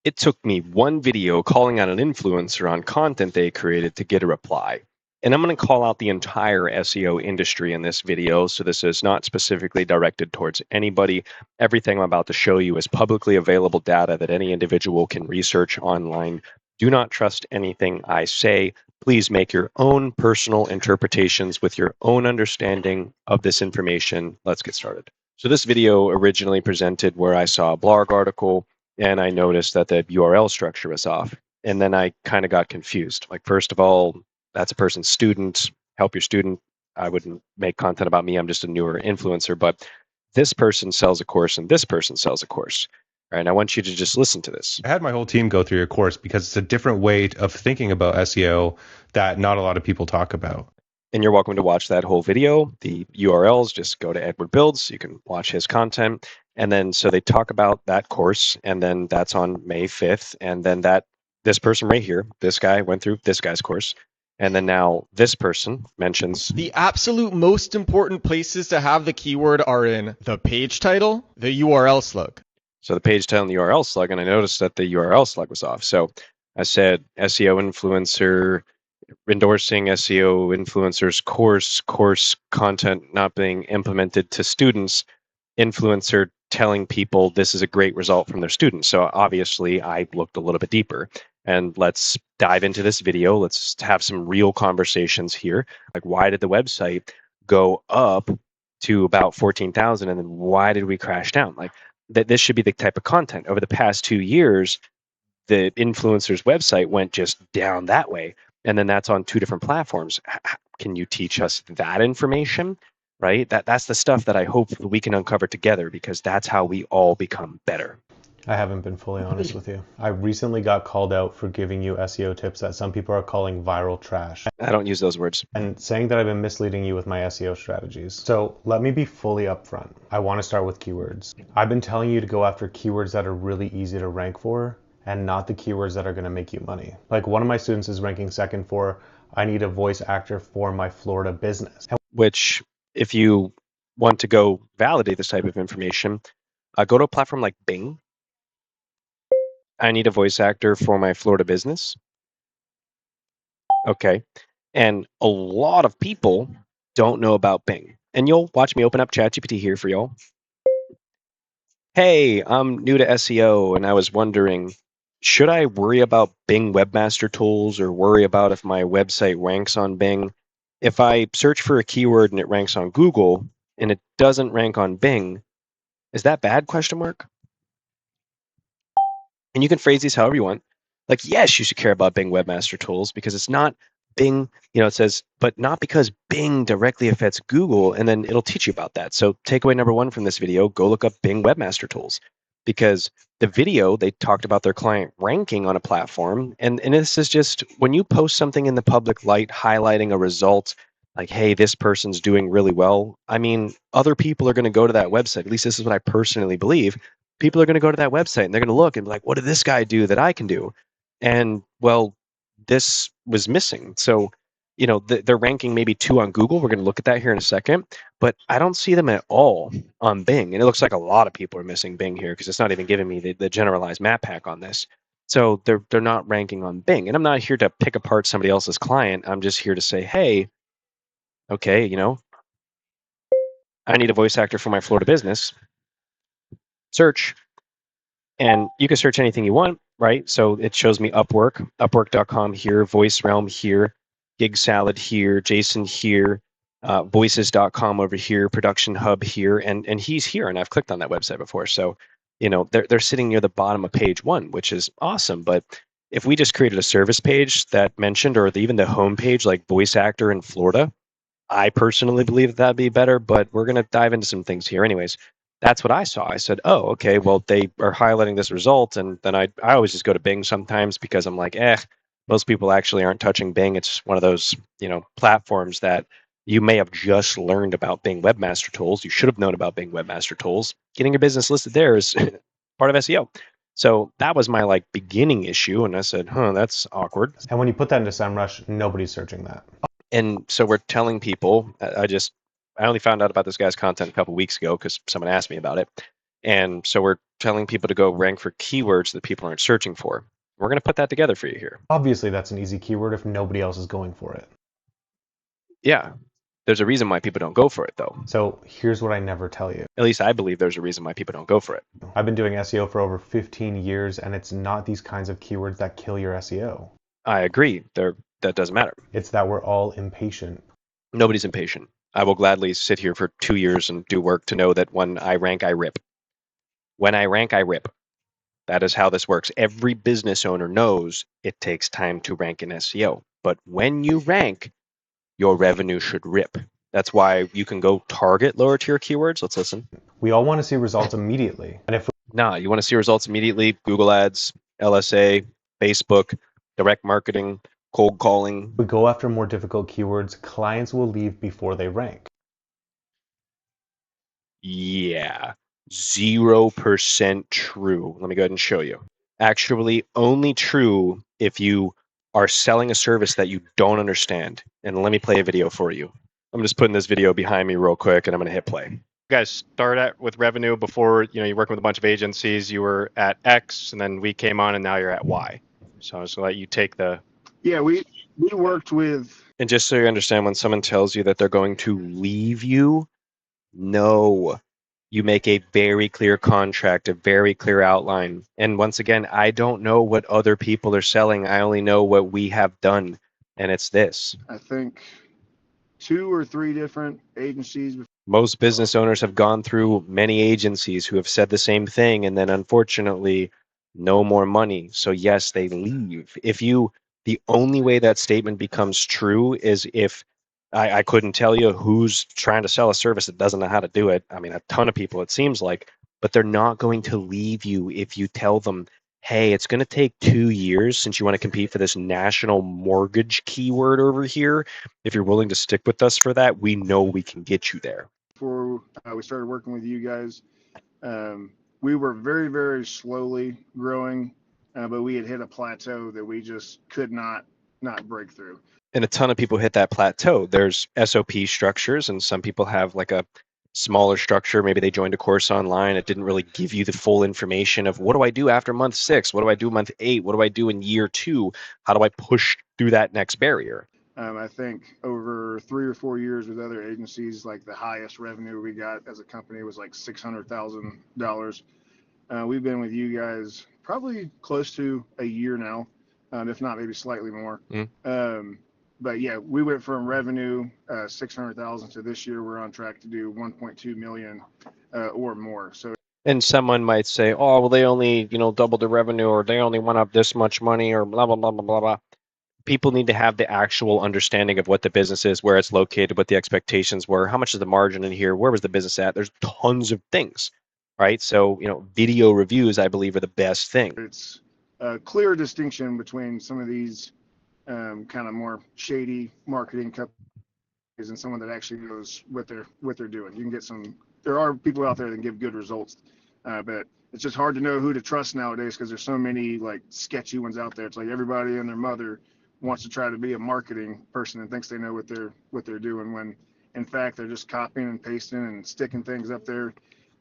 It took me one video calling out an influencer on content they created to get a reply. And I'm going to call out the entire SEO industry in this video. So this is not specifically directed towards anybody. Everything I'm about to show you is publicly available data that any individual can research online. Do not trust anything I say. Please make your own personal interpretations with your own understanding of this information. Let's get started. So this video originally presented where I saw a blog article and I noticed that the URL structure was off. And then I kind of got confused. Like, first of all, that's a person's student. Help your student. I wouldn't make content about me. I'm just a newer influencer. But this person sells a course and this person sells a course. All right, and I want you to just listen to this. I had my whole team go through your course because it's a different way of thinking about SEO that not a lot of people talk about. And you're welcome to watch that whole video. The URLs, just go to Edward Builds. You can watch his content. And then so they talk about that course, and then that's on May 5th. And then this person right here, this guy went through this guy's course. And then now this person mentions the absolute most important places to have the keyword are in the page title, the URL slug. So the page title and the URL slug, and I noticed that the URL slug was off. So I said SEO influencer endorsing SEO influencers course content not being implemented to students, influencer telling people this is a great result from their students. So obviously I looked a little bit deeper, and let's dive into this video. Let's have some real conversations here. Like, why did the website go up to about 14,000 and then why did we crash down? Like, that this should be the type of content. Over the past 2 years, the influencer's website went just down that way. And then that's on 2 different platforms. Can you teach us that information? Right? That's the stuff that I hope we can uncover together, because that's how we all become better. I haven't been fully honest with you. I recently got called out for giving you SEO tips that some people are calling viral trash. I don't use those words. And saying that I've been misleading you with my SEO strategies. So let me be fully upfront. I want to start with keywords. I've been telling you to go after keywords that are really easy to rank for and not the keywords that are going to make you money. Like, one of my students is ranking second for, I need a voice actor for my Florida business. Which, if you want to go validate this type of information, go to a platform like Bing. I need a voice actor for my Florida business. Okay. And a lot of people don't know about Bing. And you'll watch me open up ChatGPT here for y'all. Hey, I'm new to SEO and I was wondering, should I worry about Bing Webmaster Tools or worry about if my website ranks on Bing? If I search for a keyword and it ranks on Google and it doesn't rank on Bing, is that bad? Question mark. And you can phrase these however you want. Like, yes, you should care about Bing Webmaster Tools because it's not Bing, it says, but not because Bing directly affects Google, and then it'll teach you about that. So takeaway number 1 from this video, go look up Bing Webmaster Tools, because the video, they talked about their client ranking on a platform. And this is just when you post something in the public light, highlighting a result, like, hey, this person's doing really well. I mean, other people are going to go to that website. At least this is what I personally believe. People are going to go to that website and they're going to look and be like, what did this guy do that I can do? And well, this was missing. So, they're ranking maybe 2 on Google. We're going to look at that here in a second, but I don't see them at all on Bing. And it looks like a lot of people are missing Bing here because it's not even giving me the generalized map pack on this. So they're not ranking on Bing. And I'm not here to pick apart somebody else's client. I'm just here to say, hey, okay, I need a voice actor for my Florida business. Search. And you can search anything you want, right? So it shows me Upwork, upwork.com here, Voice Realm here, Gig Salad here, Jason here, voices.com over here, Production Hub here, and he's here. And I've clicked on that website before. So, they're sitting near the bottom of page 1, which is awesome. But if we just created a service page that mentioned, or even the home page, like voice actor in Florida, I personally believe that'd be better, but we're going to dive into some things here. Anyways, that's what I saw. I said, oh, okay, well, they are highlighting this result. And then I always just go to Bing sometimes because I'm like, most people actually aren't touching Bing. It's one of those, platforms that you may have just learned about Bing Webmaster Tools. You should have known about Bing Webmaster Tools. Getting your business listed there is part of SEO. So that was my beginning issue. And I said, that's awkward. And when you put that into SEMrush, nobody's searching that. And so we're telling people, I only found out about this guy's content a couple weeks ago because someone asked me about it. And so we're telling people to go rank for keywords that people aren't searching for. We're going to put that together for you here. Obviously, that's an easy keyword if nobody else is going for it. Yeah. There's a reason why people don't go for it, though. So here's what I never tell you. At least I believe there's a reason why people don't go for it. I've been doing SEO for over 15 years, and it's not these kinds of keywords that kill your SEO. I agree. That doesn't matter. It's that we're all impatient. Nobody's impatient. I will gladly sit here for 2 years and do work to know that when I rank, I rip. When I rank, I rip. That is how this works. Every business owner knows it takes time to rank in SEO. But when you rank, your revenue should rip. That's why you can go target lower tier keywords. Let's listen. We all want to see results immediately. And if Nah, you want to see results immediately? Google Ads, LSA, Facebook, direct marketing, cold calling. we go after more difficult keywords, clients will leave before they rank. Yeah, 0% true. Let me go ahead and show you. Actually, only true if you are selling a service that you don't understand. And let me play a video for you. I'm just putting this video behind me real quick, and I'm going to hit play. You guys start at with revenue before, you're working with a bunch of agencies. You were at X, and then we came on, and now you're at Y. So I'm just going to let you take the... Yeah, we worked with... And just so you understand, when someone tells you that they're going to leave you, no. You make a very clear contract, a very clear outline. And once again, I don't know what other people are selling. I only know what we have done. And it's this. I think 2 or 3 different agencies. Most business owners have gone through many agencies who have said the same thing, and then unfortunately, no more money. So yes, they leave. The only way that statement becomes true is if I couldn't tell you who's trying to sell a service that doesn't know how to do it. I mean, a ton of people, it seems like, but they're not going to leave you if you tell them, hey, it's going to take 2 years since you want to compete for this national mortgage keyword over here. If you're willing to stick with us for that, we know we can get you there. Before we started working with you guys, we were very, very slowly growing, but we had hit a plateau that we just could not break through. And a ton of people hit that plateau. There's SOP structures, and some people have like a smaller structure. Maybe they joined a course online. It didn't really give you the full information of what do I do after month 6? What do I do month 8? What do I do in year 2? How do I push through that next barrier? I think over 3 or 4 years with other agencies, like the highest revenue we got as a company was like $600,000. We've been with you guys probably close to a year now, if not maybe slightly more. But yeah, we went from revenue 600,000 to this year we're on track to do 1.2 million or more. So. And someone might say, oh, well, they only doubled the revenue, or they only went up this much money, or blah blah blah blah blah blah. People need to have the actual understanding of what the business is, where it's located, what the expectations were, how much is the margin in here, where was the business at. There's tons of things, right? So video reviews, I believe, are the best thing. It's a clear distinction between some of these kind of more shady marketing companies and someone that actually knows what they're doing. You can get there are people out there that give good results, but it's just hard to know who to trust nowadays because there's so many like sketchy ones out there. It's like everybody and their mother wants to try to be a marketing person and thinks they know what they're doing, when in fact they're just copying and pasting and sticking things up there.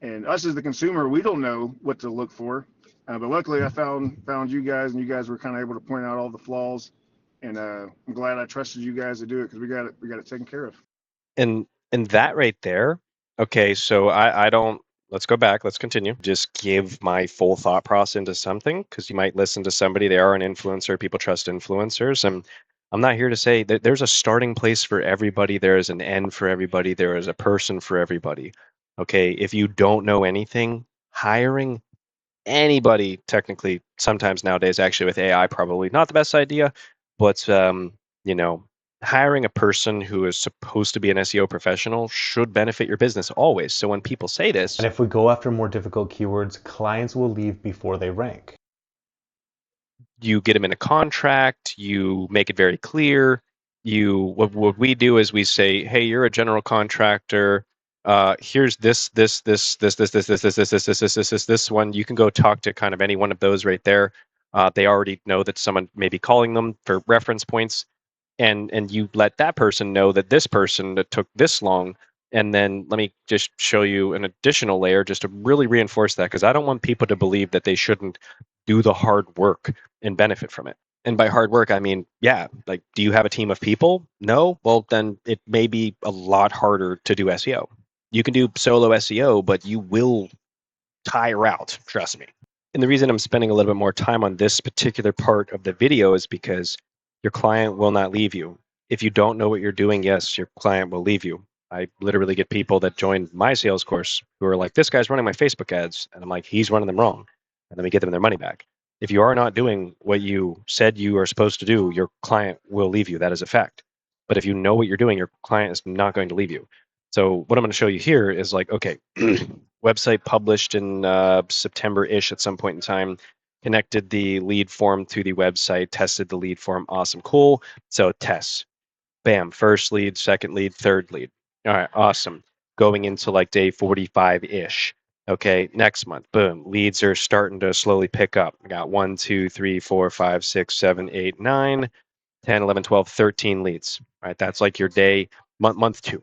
And us as the consumer, we don't know what to look for. But luckily I found you guys, and you guys were kind of able to point out all the flaws. And I'm glad I trusted you guys to do it because we got it taken care of. And that right there, okay, so I don't, let's go back, let's continue. Just give my full thought process into something, because you might listen to somebody, they are an influencer, people trust influencers, and I'm not here to say that there's a starting place for everybody, there is an end for everybody, there is a person for everybody. Okay, if you don't know anything, hiring anybody, technically, sometimes nowadays, actually with AI, probably not the best idea, but hiring a person who is supposed to be an SEO professional should benefit your business always. So when people say this, and if we go after more difficult keywords, clients will leave before they rank. You get them in a contract, you make it very clear. What we do is we say, hey, you're a general contractor. Here's this one. You can go talk to kind of any one of those right there. They already know that someone may be calling them for reference points. And you let that person know that this person that took this long And then let me just show you an additional layer just to really reinforce that, because I don't want people to believe that they shouldn't do the hard work and benefit from it. And by hard work, I mean, yeah, like, do you have a team of people? No? Well, then it may be a lot harder to do SEO. You can do solo SEO, but you will tire out, trust me. And the reason I'm spending a little bit more time on this particular part of the video is because your client will not leave you. If you don't know what you're doing, yes, your client will leave you. I literally get people that join my sales course who are like, this guy's running my Facebook ads. And I'm like, he's running them wrong. And then we get them their money back. If you are not doing what you said you are supposed to do, your client will leave you. That is a fact. But if you know what you're doing, your client is not going to leave you. So what I'm going to show you here is like, okay, website published in September-ish at some point in time, connected the lead form to the website, tested the lead form, awesome, cool. So tests, bam, first lead, second lead, third lead. All right, awesome. Going into like day 45-ish. Okay, next month, boom, leads are starting to slowly pick up. I got 1, 2, 3, 4, 5, 6, 7, 8, 9, 10, 11, 12, 13 leads. All right, that's like your day, month 2.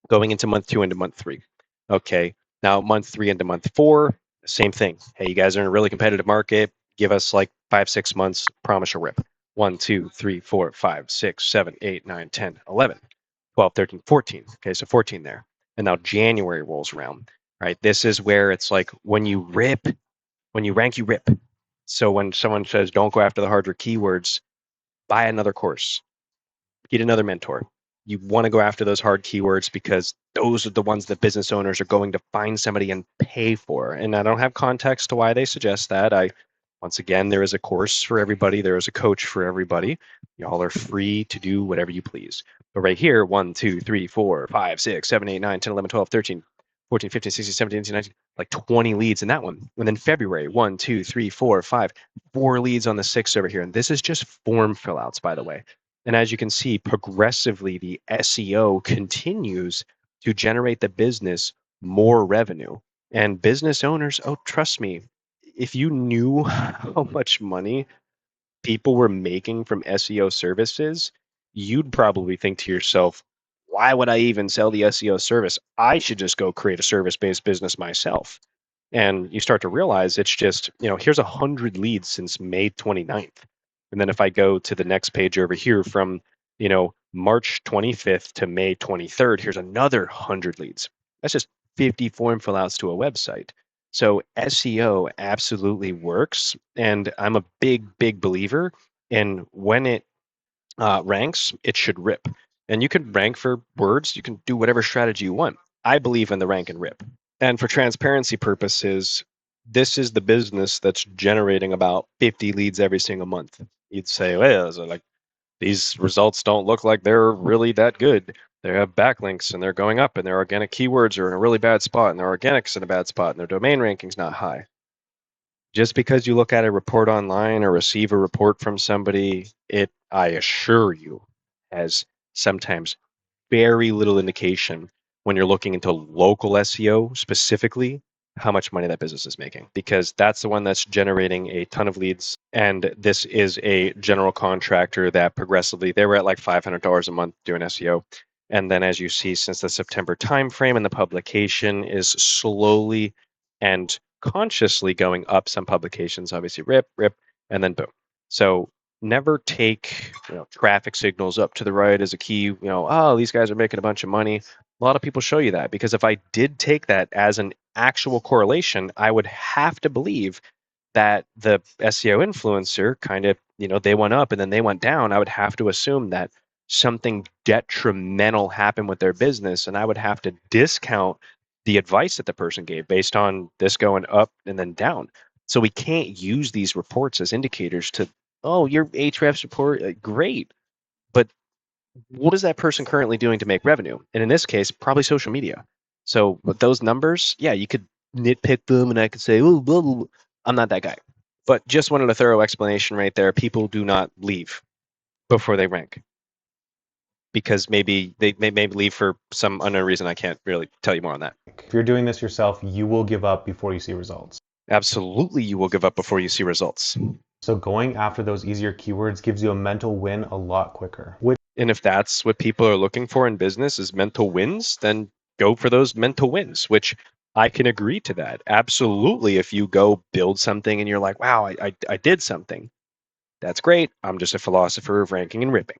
Going into month 2 into month 3. Okay, now month 3 into month 4, same thing. Hey, you guys are in a really competitive market. Give us like 5, 6 months, promise a rip. 1, 2, 3, 4, 5, 6, 7, 8, 9, 10, 11, 12, 13, 14. Okay, so 14 there. And now January rolls around, right? This is where it's like when you rank, you rip. So when someone says don't go after the harder keywords, buy another course, get another mentor. You want to go after those hard keywords because those are the ones that business owners are going to find somebody and pay for. And I don't have context to why they suggest that. Once again, there is a course for everybody. There is a coach for everybody. Y'all are free to do whatever you please. But right here, 1, 2, 3, 4, 5, 6, 7, 8, 9, 10, 11, 12, 13, 14, 15, 16, 17, 18, 19, like 20 leads in that one. And then February, 1, 2, 3, 4, 5, 4 leads on the 6th over here. And this is just form fill outs, by the way. And as you can see, progressively, the SEO continues to generate the business more revenue. And business owners, oh, trust me, if you knew how much money people were making from SEO services, you'd probably think to yourself, why would I even sell the SEO service? I should just go create a service-based business myself. And you start to realize it's just, here's 100 leads since May 29th. And then if I go to the next page over here from, March 25th to May 23rd, here's another 100 leads. That's just 50 form fill outs to a website. So SEO absolutely works. And I'm a big, big believer in when it ranks, it should rip. And you can rank for words, you can do whatever strategy you want. I believe in the rank and rip. And for transparency purposes, this is the business that's generating about 50 leads every single month. You'd say, well, so like these results don't look like they're really that good. They have backlinks and they're going up, and their organic keywords are in a really bad spot, and their organics in a bad spot, and their domain ranking's not high. Just because you look at a report online or receive a report from somebody, it, I assure you, has sometimes very little indication when you're looking into local SEO specifically how much money that business is making, because that's the one that's generating a ton of leads. And this is a general contractor that progressively, they were at like $500 a month doing SEO. And then as you see, since the September timeframe and the publication is slowly and consciously going up, some publications obviously rip, and then boom. So never take traffic signals up to the right as a key, oh, these guys are making a bunch of money. A lot of people show you that, because if I did take that as an actual correlation, I would have to believe that the SEO influencer kind of, they went up and then they went down. I would have to assume that something detrimental happened with their business, and I would have to discount the advice that the person gave based on this going up and then down. So we can't use these reports as indicators to, oh, your Ahrefs report, great, but what is that person currently doing to make revenue? And in this case, probably social media. So with those numbers, yeah, you could nitpick them, and I could say, oh, blah, blah, blah. I'm not that guy. But just wanted a thorough explanation right there. People do not leave before they rank, because maybe they may leave for some unknown reason. I can't really tell you more on that. If you're doing this yourself, you will give up before you see results. Absolutely, you will give up before you see results. So going after those easier keywords gives you a mental win a lot quicker. And if that's what people are looking for in business is mental wins, then go for those mental wins, which I can agree to that. Absolutely. If you go build something and you're like, wow, I did something, that's great. I'm just a philosopher of ranking and ripping.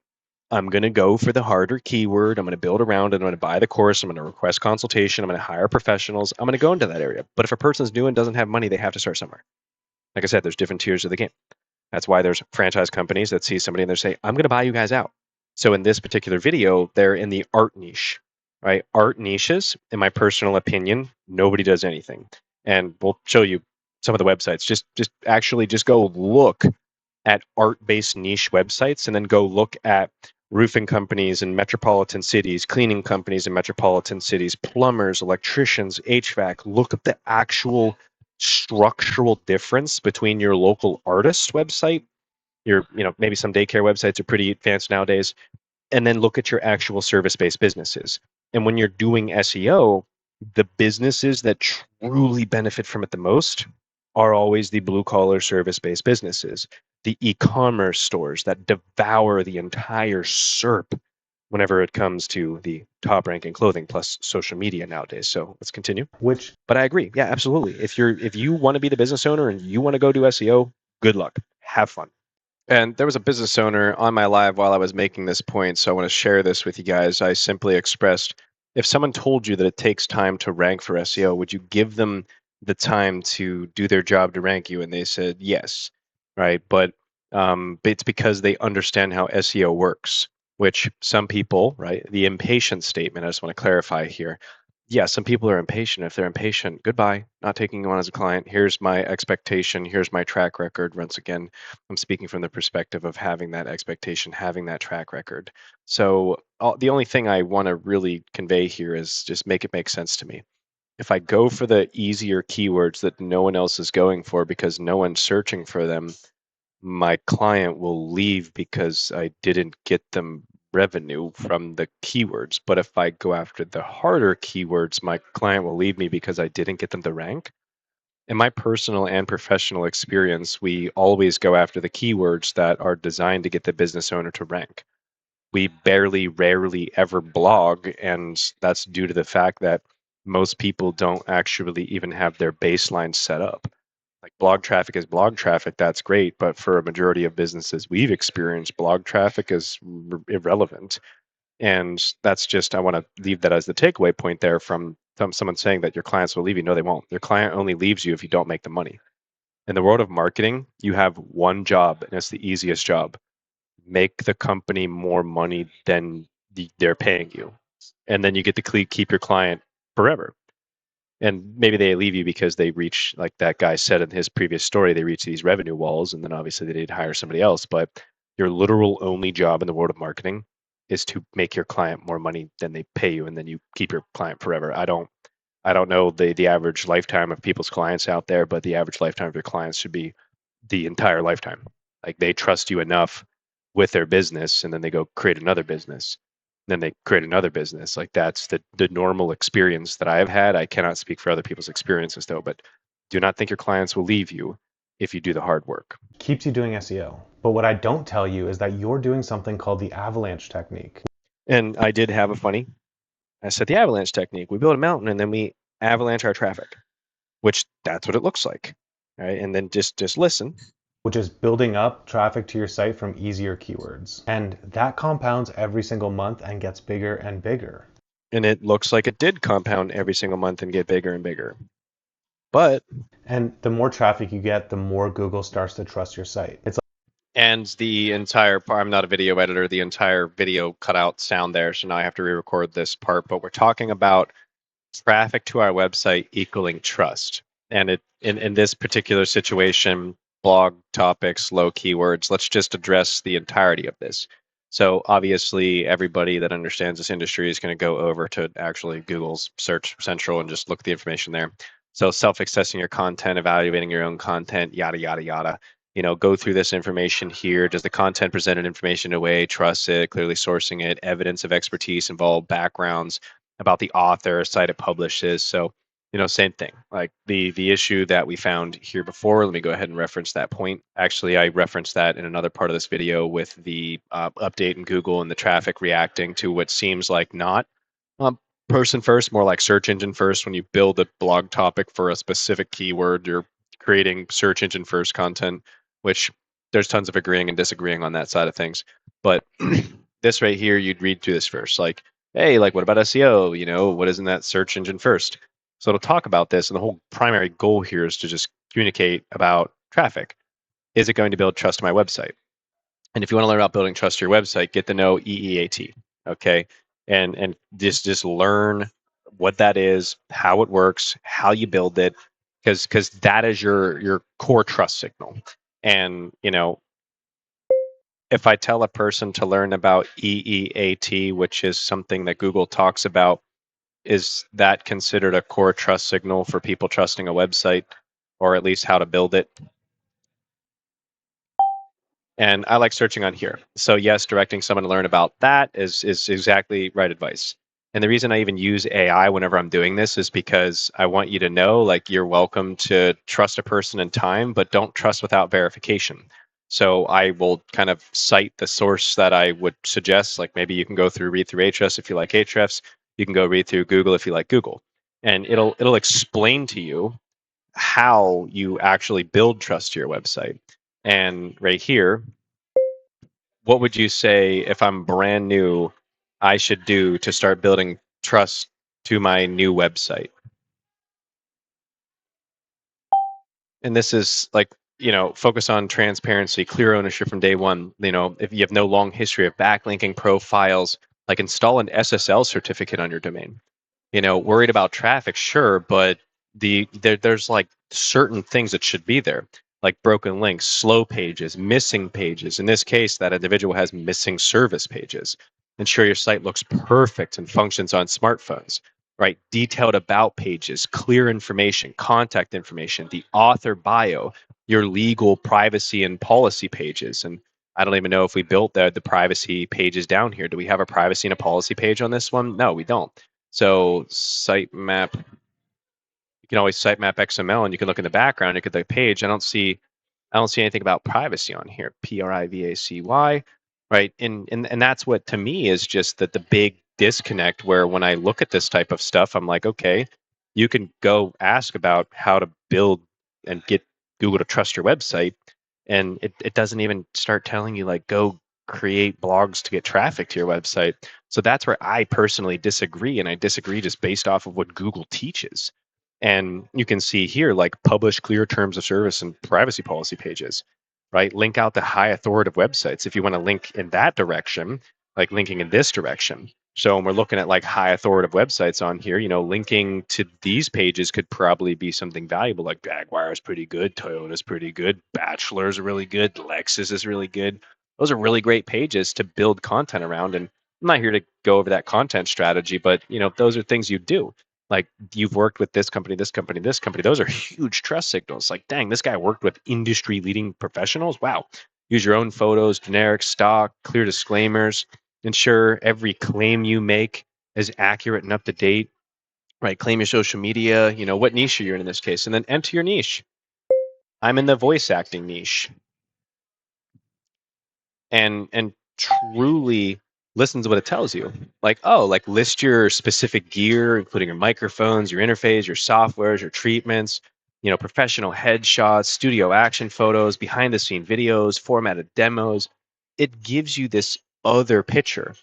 I'm going to go for the harder keyword. I'm going to build around it. I'm going to buy the course. I'm going to request consultation. I'm going to hire professionals. I'm going to go into that area. But if a person's new and doesn't have money, they have to start somewhere. Like I said, there's different tiers of the game. That's why there's franchise companies that see somebody and they say, I'm going to buy you guys out. So in this particular video, they're in the art niche, right? Art niches, in my personal opinion, nobody does anything. And we'll show you some of the websites. Just go look at art-based niche websites and then go look at roofing companies in metropolitan cities, cleaning companies in metropolitan cities, plumbers, electricians, HVAC. Look at the actual structural difference between your local artist website, maybe some daycare websites are pretty advanced nowadays, and then look at your actual service-based businesses. And when you're doing SEO, the businesses that truly benefit from it the most are always the blue-collar service-based businesses, the e-commerce stores that devour the entire SERP whenever it comes to the top ranking clothing plus social media nowadays. So let's continue. But I agree. Yeah, absolutely. If you want to be the business owner and you want to go do SEO, good luck. Have fun. And there was a business owner on my live while I was making this point, so I want to share this with you guys. I simply expressed, if someone told you that it takes time to rank for SEO, would you give them the time to do their job to rank you? And they said yes, right? But it's because they understand how SEO works, which some people, right? The impatient statement, I just want to clarify here. Yeah, some people are impatient. If they're impatient, goodbye, not taking you on as a client. Here's my expectation. Here's my track record. Once again, I'm speaking from the perspective of having that expectation, having that track record. So the only thing I want to really convey here is just make it make sense to me. If I go for the easier keywords that no one else is going for because no one's searching for them, my client will leave because I didn't get them revenue from the keywords. But if I go after the harder keywords, my client will leave me because I didn't get them to rank. In my personal and professional experience, we always go after the keywords that are designed to get the business owner to rank. We rarely ever blog, and that's due to the fact that most people don't actually even have their baseline set up. Like blog traffic is blog traffic, that's great, but for a majority of businesses we've experienced, blog traffic is irrelevant. And that's just, I want to leave that as the takeaway point there from someone saying that your clients will leave you. No, they won't. Your client only leaves you if you don't make the money. In the world of marketing, you have one job, and it's the easiest job. Make the company more money than they're paying you. And then you get to keep your client forever. And maybe they leave you because they reach, like that guy said in his previous story, they reach these revenue walls, and then obviously they need to hire somebody else. But your literal only job in the world of marketing is to make your client more money than they pay you, and then you keep your client forever. I don't know the average lifetime of people's clients out there, but the average lifetime of your clients should be the entire lifetime. Like they trust you enough with their business, and then they go create another business. Then they create another business. Like that's the normal experience that I have had. I cannot speak for other people's experiences though, but do not think your clients will leave you if you do the hard work. Keeps you doing SEO. But what I don't tell you is that you're doing something called the avalanche technique. And I did have a funny. I said the avalanche technique. We build a mountain and then we avalanche our traffic, which that's what it looks like. Right? And then just listen. Which is building up traffic to your site from easier keywords. And that compounds every single month and gets bigger and bigger. And it looks like it did compound every single month and get bigger and bigger. But and the more traffic you get, the more Google starts to trust your site. It's and the entire part, I'm not a video editor, the entire video cut out sound there, so now I have to re-record this part. But we're talking about traffic to our website equaling trust. And in this particular situation, blog topics, low keywords, let's just address the entirety of this. So obviously everybody that understands this industry is going to go over to actually Google's Search Central and just look at the information there. So self-accessing your content, evaluating your own content, yada, yada, yada. Go through this information here. Does the content presented information in a way, trust it, clearly sourcing it, evidence of expertise involved, backgrounds about the author, site it publishes. So, same thing. Like the issue that we found here before, let me go ahead and reference that point. Actually, I referenced that in another part of this video with the update in Google and the traffic reacting to what seems like not person first, more like search engine first. When you build a blog topic for a specific keyword, you're creating search engine first content, which there's tons of agreeing and disagreeing on that side of things. But this right here, you'd read through this first, like, hey, like, what about SEO? You know, what isn't that search engine first? So it'll talk about this, and the whole primary goal here is to just communicate about traffic. Is it going to build trust to my website? And if you want to learn about building trust to your website, get to know EEAT, okay? And just learn what that is, how it works, how you build it, because that is your core trust signal. And you know, if I tell a person to learn about EEAT, which is something that Google talks about, is that considered a core trust signal for people trusting a website, or at least how to build it? And I like searching on here. So yes, directing someone to learn about that is exactly right advice. And the reason I even use AI whenever I'm doing this is because I want you to know, like, you're welcome to trust a person in time, but don't trust without verification. So I will kind of cite the source that I would suggest. Like, maybe you can go through read through Ahrefs if you like Ahrefs. You can go read through Google if you like Google, and it'll explain to you how you actually build trust to your website. And right here, what would you say if I'm brand new, I should do to start building trust to my new website? And this is like, you know, focus on transparency, clear ownership from day one. You know, if you have no long history of backlinking profiles, like, install an SSL certificate on your domain. You know, worried about traffic, sure, but there's like certain things that should be there, like broken links, slow pages, missing pages. In this case, that individual has missing service pages. Ensure your site looks perfect and functions on smartphones, right? Detailed about pages, clear information, contact information, the author bio, your legal privacy and policy pages. And I don't even know if we built the privacy pages down here. Do we have a privacy and a policy page on this one? No, we don't. So sitemap, you can always sitemap XML, and you can look in the background, look at the page. I don't see anything about privacy on here. privacy, right? And that's what, to me, is just that the big disconnect, where when I look at this type of stuff, I'm like, okay, you can go ask about how to build and get Google to trust your website, and it doesn't even start telling you, like, go create blogs to get traffic to your website. So that's where I personally disagree, and I disagree just based off of what Google teaches. And you can see here, like, publish clear terms of service and privacy policy pages, right? Link out to high authoritative websites if you want to link in that direction, like linking in this direction. So when we're looking at like high authoritative websites on here, you know, linking to these pages could probably be something valuable. Like Jaguar is pretty good, Toyota's pretty good, Bachelor's are really good, Lexus is really good. Those are really great pages to build content around. And I'm not here to go over that content strategy, but you know, those are things you do. Like, you've worked with this company, this company, this company. Those are huge trust signals. Like, dang, this guy worked with industry leading professionals. Wow. Use your own photos, generic stock, clear disclaimers. Ensure every claim you make is accurate and up to date. Right. Claim your social media. You know, what niche you're in this case, and then enter your niche. I'm in the voice acting niche. And truly listen to what it tells you. Like, oh, like, list your specific gear, including your microphones, your interface, your softwares, your treatments, you know, professional headshots, studio action photos, behind the scene videos, formatted demos. It gives you this other picture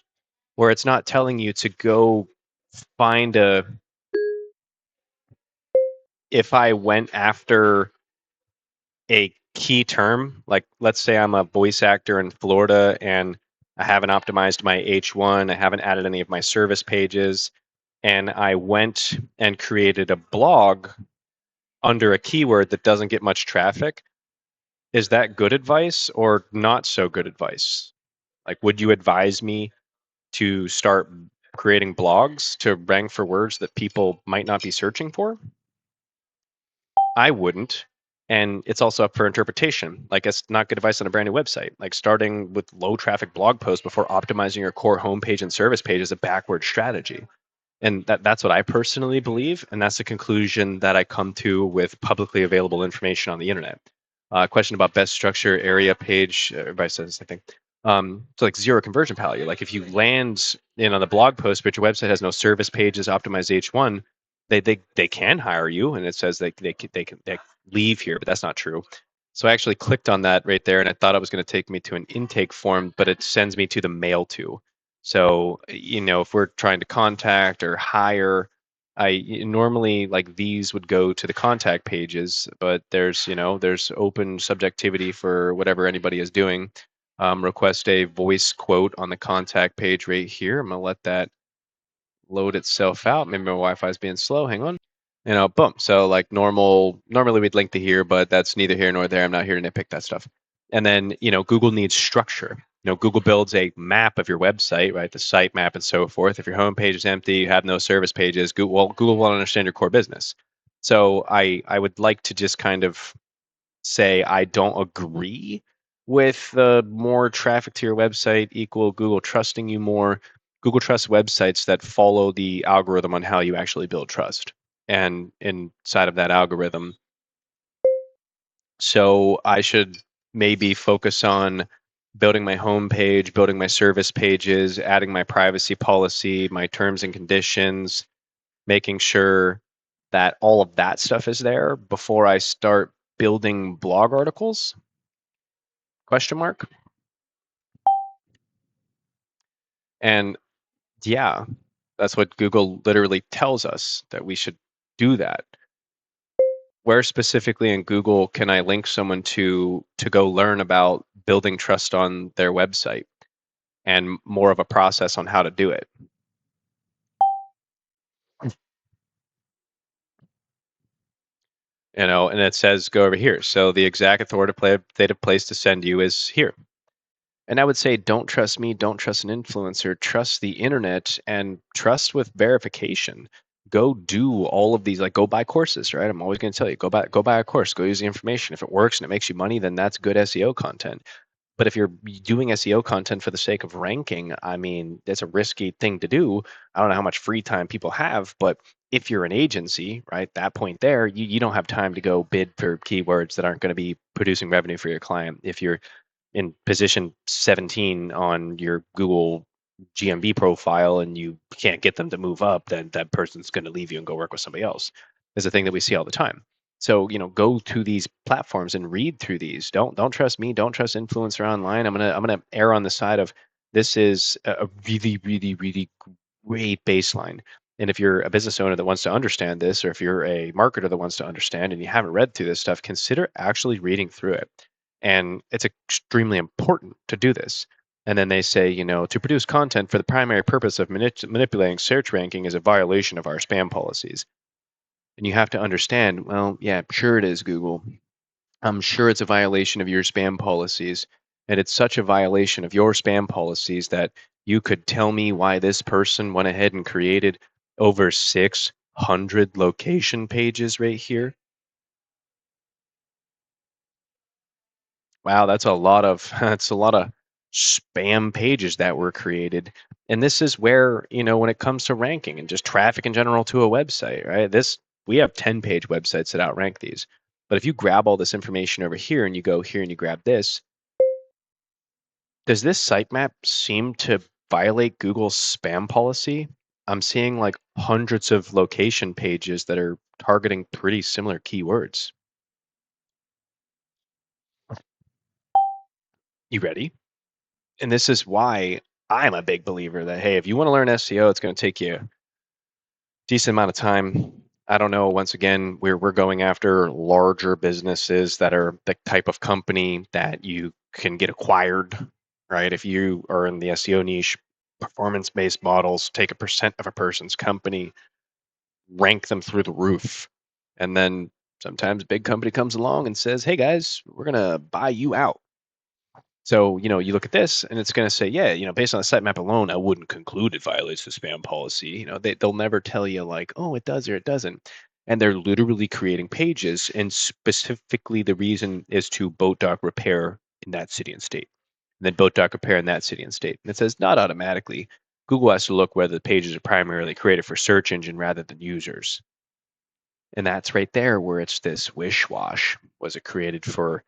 where it's not telling you to go find if I went after a key term, like, let's say I'm a voice actor in Florida and I haven't optimized my H1, I haven't added any of my service pages, and I went and created a blog under a keyword that doesn't get much traffic. Is that good advice or not so good advice? Like, would you advise me to start creating blogs to rank for words that people might not be searching for? I wouldn't. And it's also up for interpretation. Like, it's not good advice on a brand new website. Like, starting with low traffic blog posts before optimizing your core homepage and service page is a backward strategy. And that's what I personally believe. And that's the conclusion that I come to with publicly available information on the internet. Question about best structure area page. Everybody says, I think, So like zero conversion value. Like if you land in on the blog post, but your website has no service pages optimized H1, they can hire you, and it says they leave here, but that's not true. So I actually clicked on that right there, and I thought it was going to take me to an intake form, but it sends me to the mail to. So if we're trying to contact or hire, I normally like these would go to the contact pages, but there's open subjectivity for whatever anybody is doing. Request a voice quote on the contact page right here. I'm gonna let that load itself out. Maybe my Wi-Fi is being slow. Hang on. Boom. So like normally we'd link to here, but that's neither here nor there. I'm not here to nitpick that stuff. And then, Google needs structure. Google builds a map of your website, right? The site map and so forth. If your homepage is empty, you have no service pages, Google will understand your core business. So I would like to just kind of say I don't agree with the more traffic to your website equal Google trusting you more. Google trusts websites that follow the algorithm on how you actually build trust. And inside of that algorithm, so I should maybe focus on building my homepage, building my service pages, adding my privacy policy, my terms and conditions, making sure that all of that stuff is there before I start building blog articles. Question mark. And yeah, that's what Google literally tells us, that we should do that. Where specifically in Google can I link someone to go learn about building trust on their website and more of a process on how to do it? And it says go over here. So the exact authoritative place to send you is here. And I would say, don't trust me, don't trust an influencer, trust the internet and trust with verification. Go do all of these, like go buy courses, right? I'm always going to tell you, go buy a course, go use the information. If it works and it makes you money, then that's good SEO content. But if you're doing SEO content for the sake of ranking, I mean, that's a risky thing to do. I don't know how much free time people have, but if you're an agency, right, that point there, you don't have time to go bid for keywords that aren't going to be producing revenue for your client. If you're in position 17 on your Google GMB profile and you can't get them to move up, then that person's going to leave you and go work with somebody else. Is a thing that we see all the time. So go to these platforms and read through these. Don't trust me. Don't trust influencer online. I'm gonna err on the side of this is a really really really great baseline. And if you're a business owner that wants to understand this, or if you're a marketer that wants to understand and you haven't read through this stuff, consider actually reading through it. And it's extremely important to do this. And then they say, to produce content for the primary purpose of manipulating search ranking is a violation of our spam policies. And you have to understand, well, yeah, sure it is, Google. I'm sure it's a violation of your spam policies. And it's such a violation of your spam policies that you could tell me why this person went ahead and created over 600 location pages right here. Wow, that's a lot of that's a lot of spam pages that were created. And this is where, when it comes to ranking and just traffic in general to a website, right? We have 10-page websites that outrank these. But if you grab all this information over here and you go here and you grab this, does this sitemap seem to violate Google's spam policy? I'm seeing like hundreds of location pages that are targeting pretty similar keywords. You ready? And this is why I'm a big believer that, hey, if you want to learn SEO, it's going to take you a decent amount of time. I don't know. Once again, we're going after larger businesses that are the type of company that you can get acquired, right? If you are in the SEO niche, performance-based models take a percent of a person's company, rank them through the roof, and then sometimes a big company comes along and says, "Hey guys, we're gonna buy you out." So, you look at this and it's going to say, yeah, based on the sitemap alone, I wouldn't conclude it violates the spam policy. They'll never tell you like, oh, it does or it doesn't. And they're literally creating pages. And specifically, the reason is to boat dock repair in that city and state. And then boat dock repair in that city and state. And it says not automatically. Google has to look whether the pages are primarily created for search engine rather than users. And that's right there where it's this wish wash. Was it created for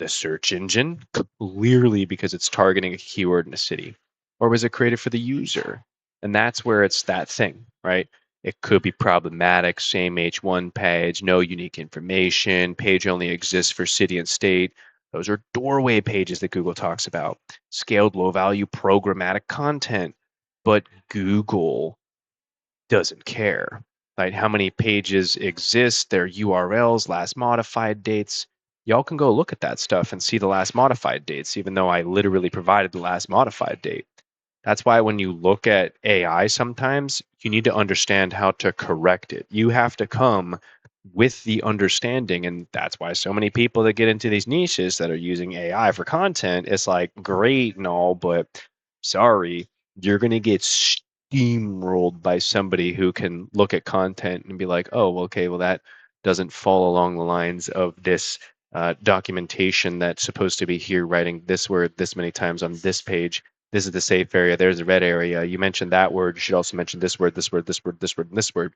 The search engine? Clearly because it's targeting a keyword in a city. Or was it created for the user? And that's where it's that thing, right? It could be problematic, same H1 page, no unique information, page only exists for city and state. Those are doorway pages that Google talks about. Scaled low value programmatic content. But Google doesn't care. Right? How many pages exist, their URLs, last modified dates. Y'all can go look at that stuff and see the last modified dates, even though I literally provided the last modified date. That's why when you look at AI sometimes, you need to understand how to correct it. You have to come with the understanding. And that's why so many people that get into these niches that are using AI for content, it's like great and all, but sorry, you're going to get steamrolled by somebody who can look at content and be like, oh, okay, well, that doesn't fall along the lines of this documentation that's supposed to be here writing this word this many times on this page. This is the safe area. There's the red area. You mentioned that word. You should also mention this word, this word, this word, this word, and this word.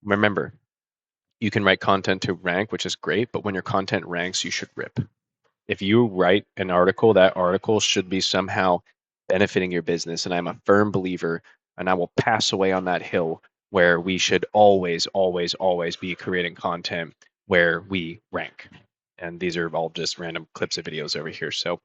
Remember, you can write content to rank, which is great, but when your content ranks, you should rip. If you write an article, that article should be somehow benefiting your business. And I'm a firm believer, and I will pass away on that hill where we should always, always, always be creating content where we rank. And these are all just random clips of videos over here. So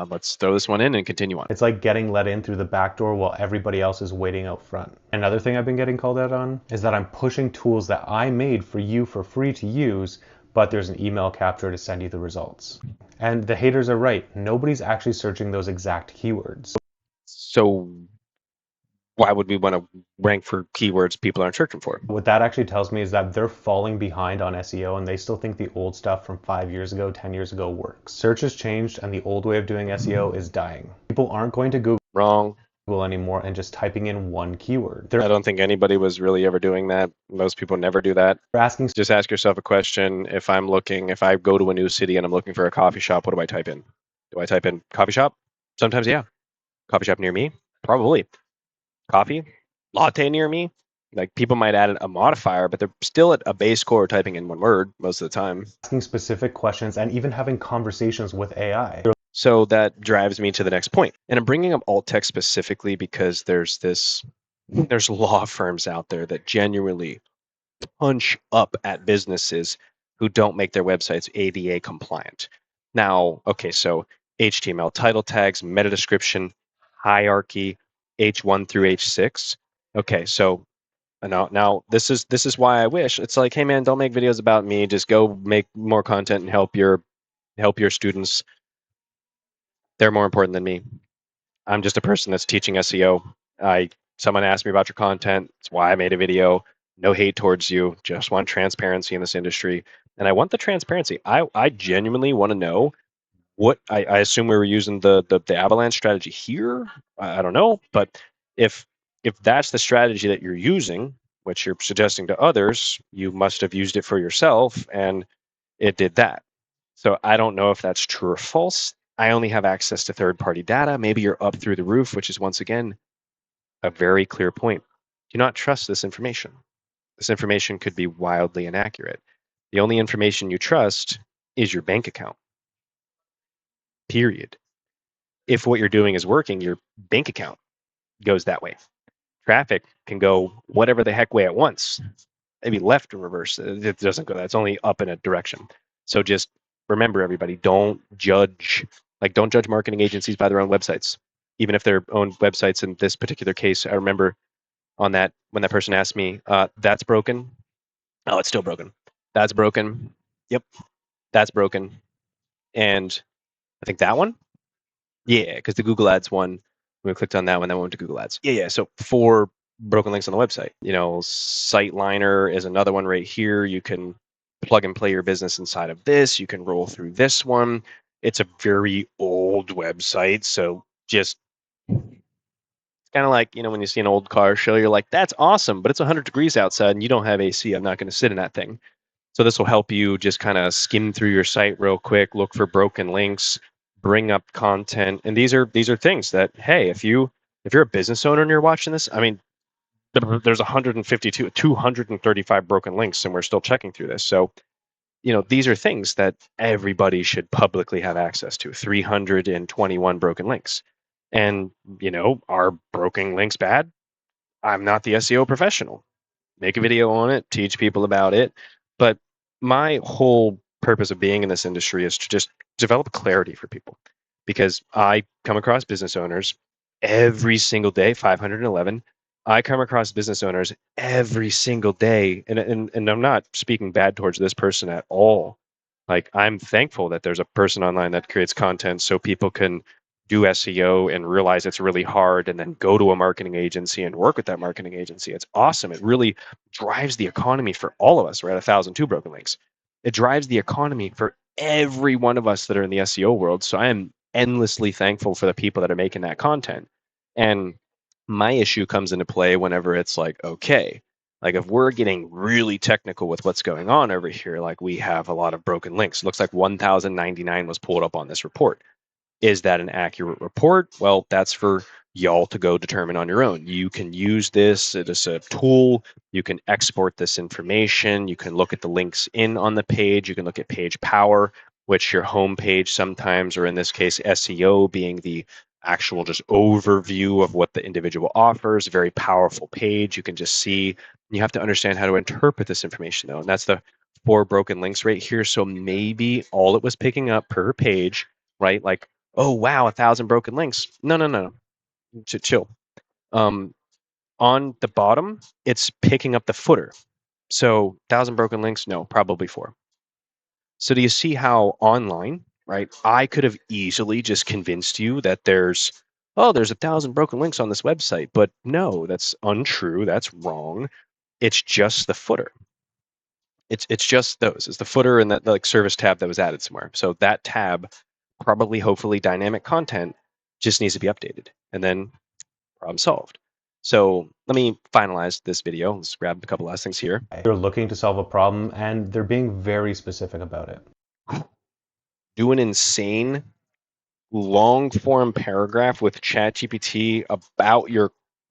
let's throw this one in and continue on. It's like getting let in through the back door while everybody else is waiting out front. Another thing I've been getting called out on is that I'm pushing tools that I made for you for free to use, but there's an email capture to send you the results. And the haters are right. Nobody's actually searching those exact keywords. So why would we want to rank for keywords people aren't searching for? What that actually tells me is that they're falling behind on SEO and they still think the old stuff from 5 years ago, 10 years ago works. Search has changed and the old way of doing SEO is dying. People aren't going to Google Wrong. anymore and just typing in one keyword. I don't think anybody was really ever doing that. Most people never do that. They're asking Just ask yourself a question. If I go to a new city and I'm looking for a coffee shop, what do I type in? Do I type in coffee shop? Sometimes, yeah. Coffee shop near me? Probably. Coffee? Latte near me? Like people might add a modifier, but they're still at a base core typing in one word most of the time. specific questions and even having conversations with AI. So that drives me to the next point. And I'm bringing up alt text specifically because there's law firms out there that genuinely punch up at businesses who don't make their websites ADA compliant. Now, okay, so HTML title tags, meta description, hierarchy, H1 through H6. Okay, so now this is why I wish it's like, hey man, don't make videos about me. Just go make more content and help your students. They're more important than me. I'm just a person that's teaching SEO. Someone asked me about your content. That's why I made a video. No hate towards you. Just want transparency in this industry. And I want the transparency. I genuinely want to know what I assume we were using the avalanche strategy here. I don't know. But if that's the strategy that you're using, which you're suggesting to others, you must have used it for yourself and it did that. So I don't know if that's true or false. I only have access to third-party data. Maybe you're up through the roof, which is once again a very clear point. Do not trust this information. This information could be wildly inaccurate. The only information you trust is your bank account. Period. If what you're doing is working, your bank account goes that way. Traffic can go whatever the heck way at once. Maybe left or reverse. It doesn't go that. It's only up in a direction. So just remember, everybody, don't judge marketing agencies by their own websites, even if their own websites. In this particular case, I remember on that when that person asked me, that's broken. Oh, it's still broken. That's broken. Yep, that's broken. And I think that one, yeah, because the Google Ads one, when we clicked on that one went to Google Ads. Yeah. So 4 broken links on the website. SiteLiner is another one right here. You can plug and play your business inside of this. You can roll through this one. It's a very old website, so just it's kind of like, when you see an old car show, you're like, that's awesome, but it's 100 degrees outside and you don't have AC. I'm not going to sit in that thing. So this will help you just kind of skim through your site real quick, look for broken links, bring up content. And these are things that, hey, if you're a business owner and you're watching this, I mean, there's 235 broken links and we're still checking through this. So these are things that everybody should publicly have access to. 321 broken links. And, are broken links bad? I'm not the SEO professional. Make a video on it, teach people about it. But my whole purpose of being in this industry is to just develop clarity for people, because I come across business owners every single day, 511. I come across business owners every single day, and I'm not speaking bad towards this person at all. Like, I'm thankful that there's a person online that creates content so people can do SEO and realize it's really hard and then go to a marketing agency and work with that marketing agency. It's awesome. It really drives the economy for all of us. We're at 1,002 broken links. It drives the economy for every one of us that are in the SEO world. So I am endlessly thankful for the people that are making that content. And my issue comes into play whenever it's like, okay, like if we're getting really technical with what's going on over here, like we have a lot of broken links. It looks like 1,099 was pulled up on this report. Is that an accurate report? Well, that's for y'all to go determine on your own. You can use this as a tool. You can export this information. You can look at the links in on the page. You can look at page power, which your home page sometimes, or in this case, SEO being the actual just overview of what the individual offers. A very powerful page. You can just see. You have to understand how to interpret this information, though. And that's the 4 broken links right here. So maybe all it was picking up per page, right? Like, oh wow, 1,000 broken links. No. Chill. Um, on the bottom, it's picking up the footer. So 1,000 broken links, no, probably 4. So do you see how online, right? I could have easily just convinced you that there's 1,000 broken links on this website, but no, that's untrue. That's wrong. It's just the footer. It's just those. It's the footer and that like service tab that was added somewhere. So that tab, probably hopefully dynamic content, just needs to be updated, and then problem solved. So let me finalize this video. Let's grab a couple last things here. They're looking to solve a problem and they're being very specific about it. Do an insane long form paragraph with ChatGPT about your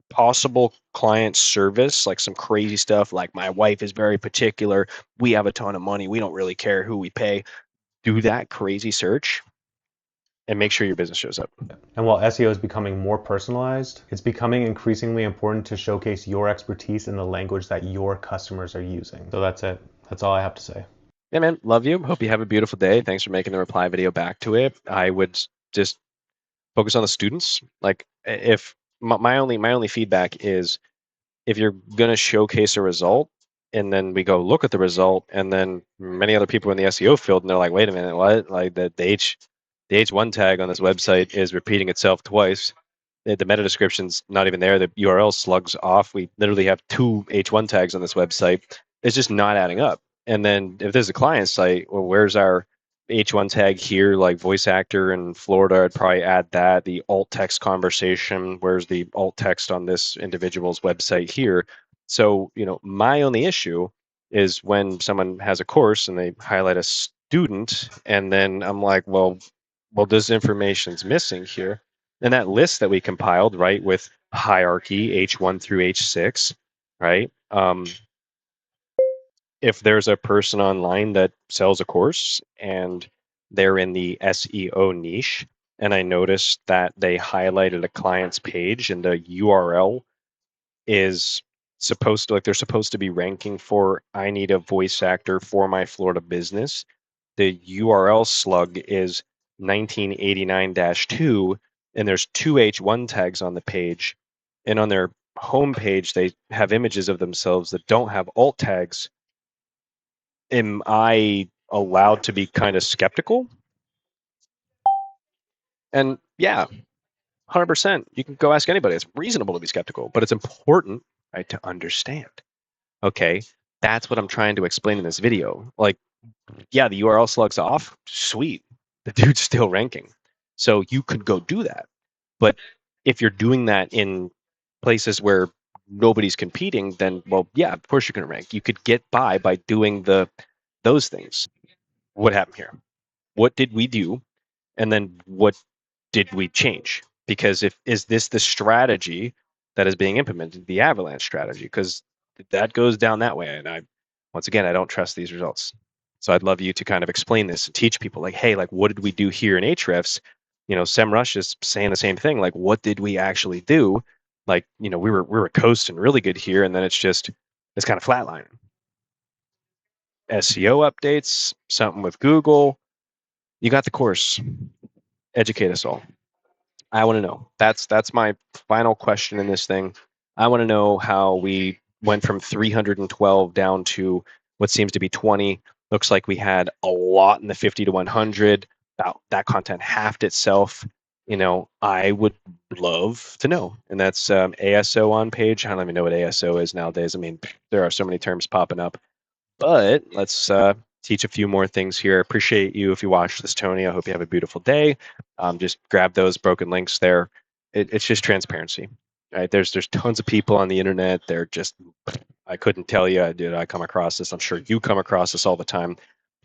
possible client service, like some crazy stuff like my wife is very particular, we have a ton of money, we don't really care who we pay. Do that crazy search and make sure your business shows up. And while SEO is becoming more personalized, it's becoming increasingly important to showcase your expertise in the language that your customers are using. So that's it. That's all I have to say. Yeah, man, love you. Hope you have a beautiful day. Thanks for making the reply video back to it. I would just focus on the students. Like, if my only feedback is, if you're going to showcase a result and then we go look at the result, and then many other people in the SEO field, and they're like, wait a minute, what? Like the H1 tag on this website is repeating itself twice. The meta description's not even there. The URL slugs off. We literally have 2 H1 tags on this website. It's just not adding up. And then if there's a client site, well, where's our H1 tag here? Like voice actor in Florida, I'd probably add that. The alt text conversation, where's the alt text on this individual's website here? So, my only issue is when someone has a course and they highlight a student, and then I'm like, well, this information's missing here. And that list that we compiled, right, with hierarchy H1 through H6, right? If there's a person online that sells a course and they're in the SEO niche, and I noticed that they highlighted a client's page and the URL is supposed to, like, they're supposed to be ranking for, I need a voice actor for my Florida business. The URL slug is 1989-2, and there's 2 H1 tags on the page. And on their homepage, they have images of themselves that don't have alt tags. Am I allowed to be kind of skeptical? And yeah, 100%. You can go ask anybody. It's reasonable to be skeptical, but it's important, right, to understand. Okay, that's what I'm trying to explain in this video. Like, yeah, the URL slugs off. Sweet. The dude's still ranking. So you could go do that. But if you're doing that in places where nobody's competing, then, well, yeah, of course you're going to rank. You could get by doing those things. What happened here? What did we do? And then what did we change? Because is this the strategy that is being implemented, the avalanche strategy? Because that goes down that way. And once again, I don't trust these results. So I'd love you to kind of explain this and teach people like, hey, like what did we do here in Ahrefs? SEMrush is saying the same thing. Like, what did we actually do? Like, we were coasting really good here, and then it's kind of flatlining. SEO updates, something with Google. You got the course. Educate us all. I want to know. That's my final question in this thing. I want to know how we went from 312 down to what seems to be 20. Looks like we had a lot in the 50 to 100. That content halved itself. I would love to know. And that's ASO on page. I don't even know what ASO is nowadays. I mean, there are so many terms popping up. But let's teach a few more things here. Appreciate you if you watch this, Tony. I hope you have a beautiful day. Just grab those broken links there. It's just transparency, right? There's tons of people on the internet. They're just, I couldn't tell you. I come across this? I'm sure you come across this all the time.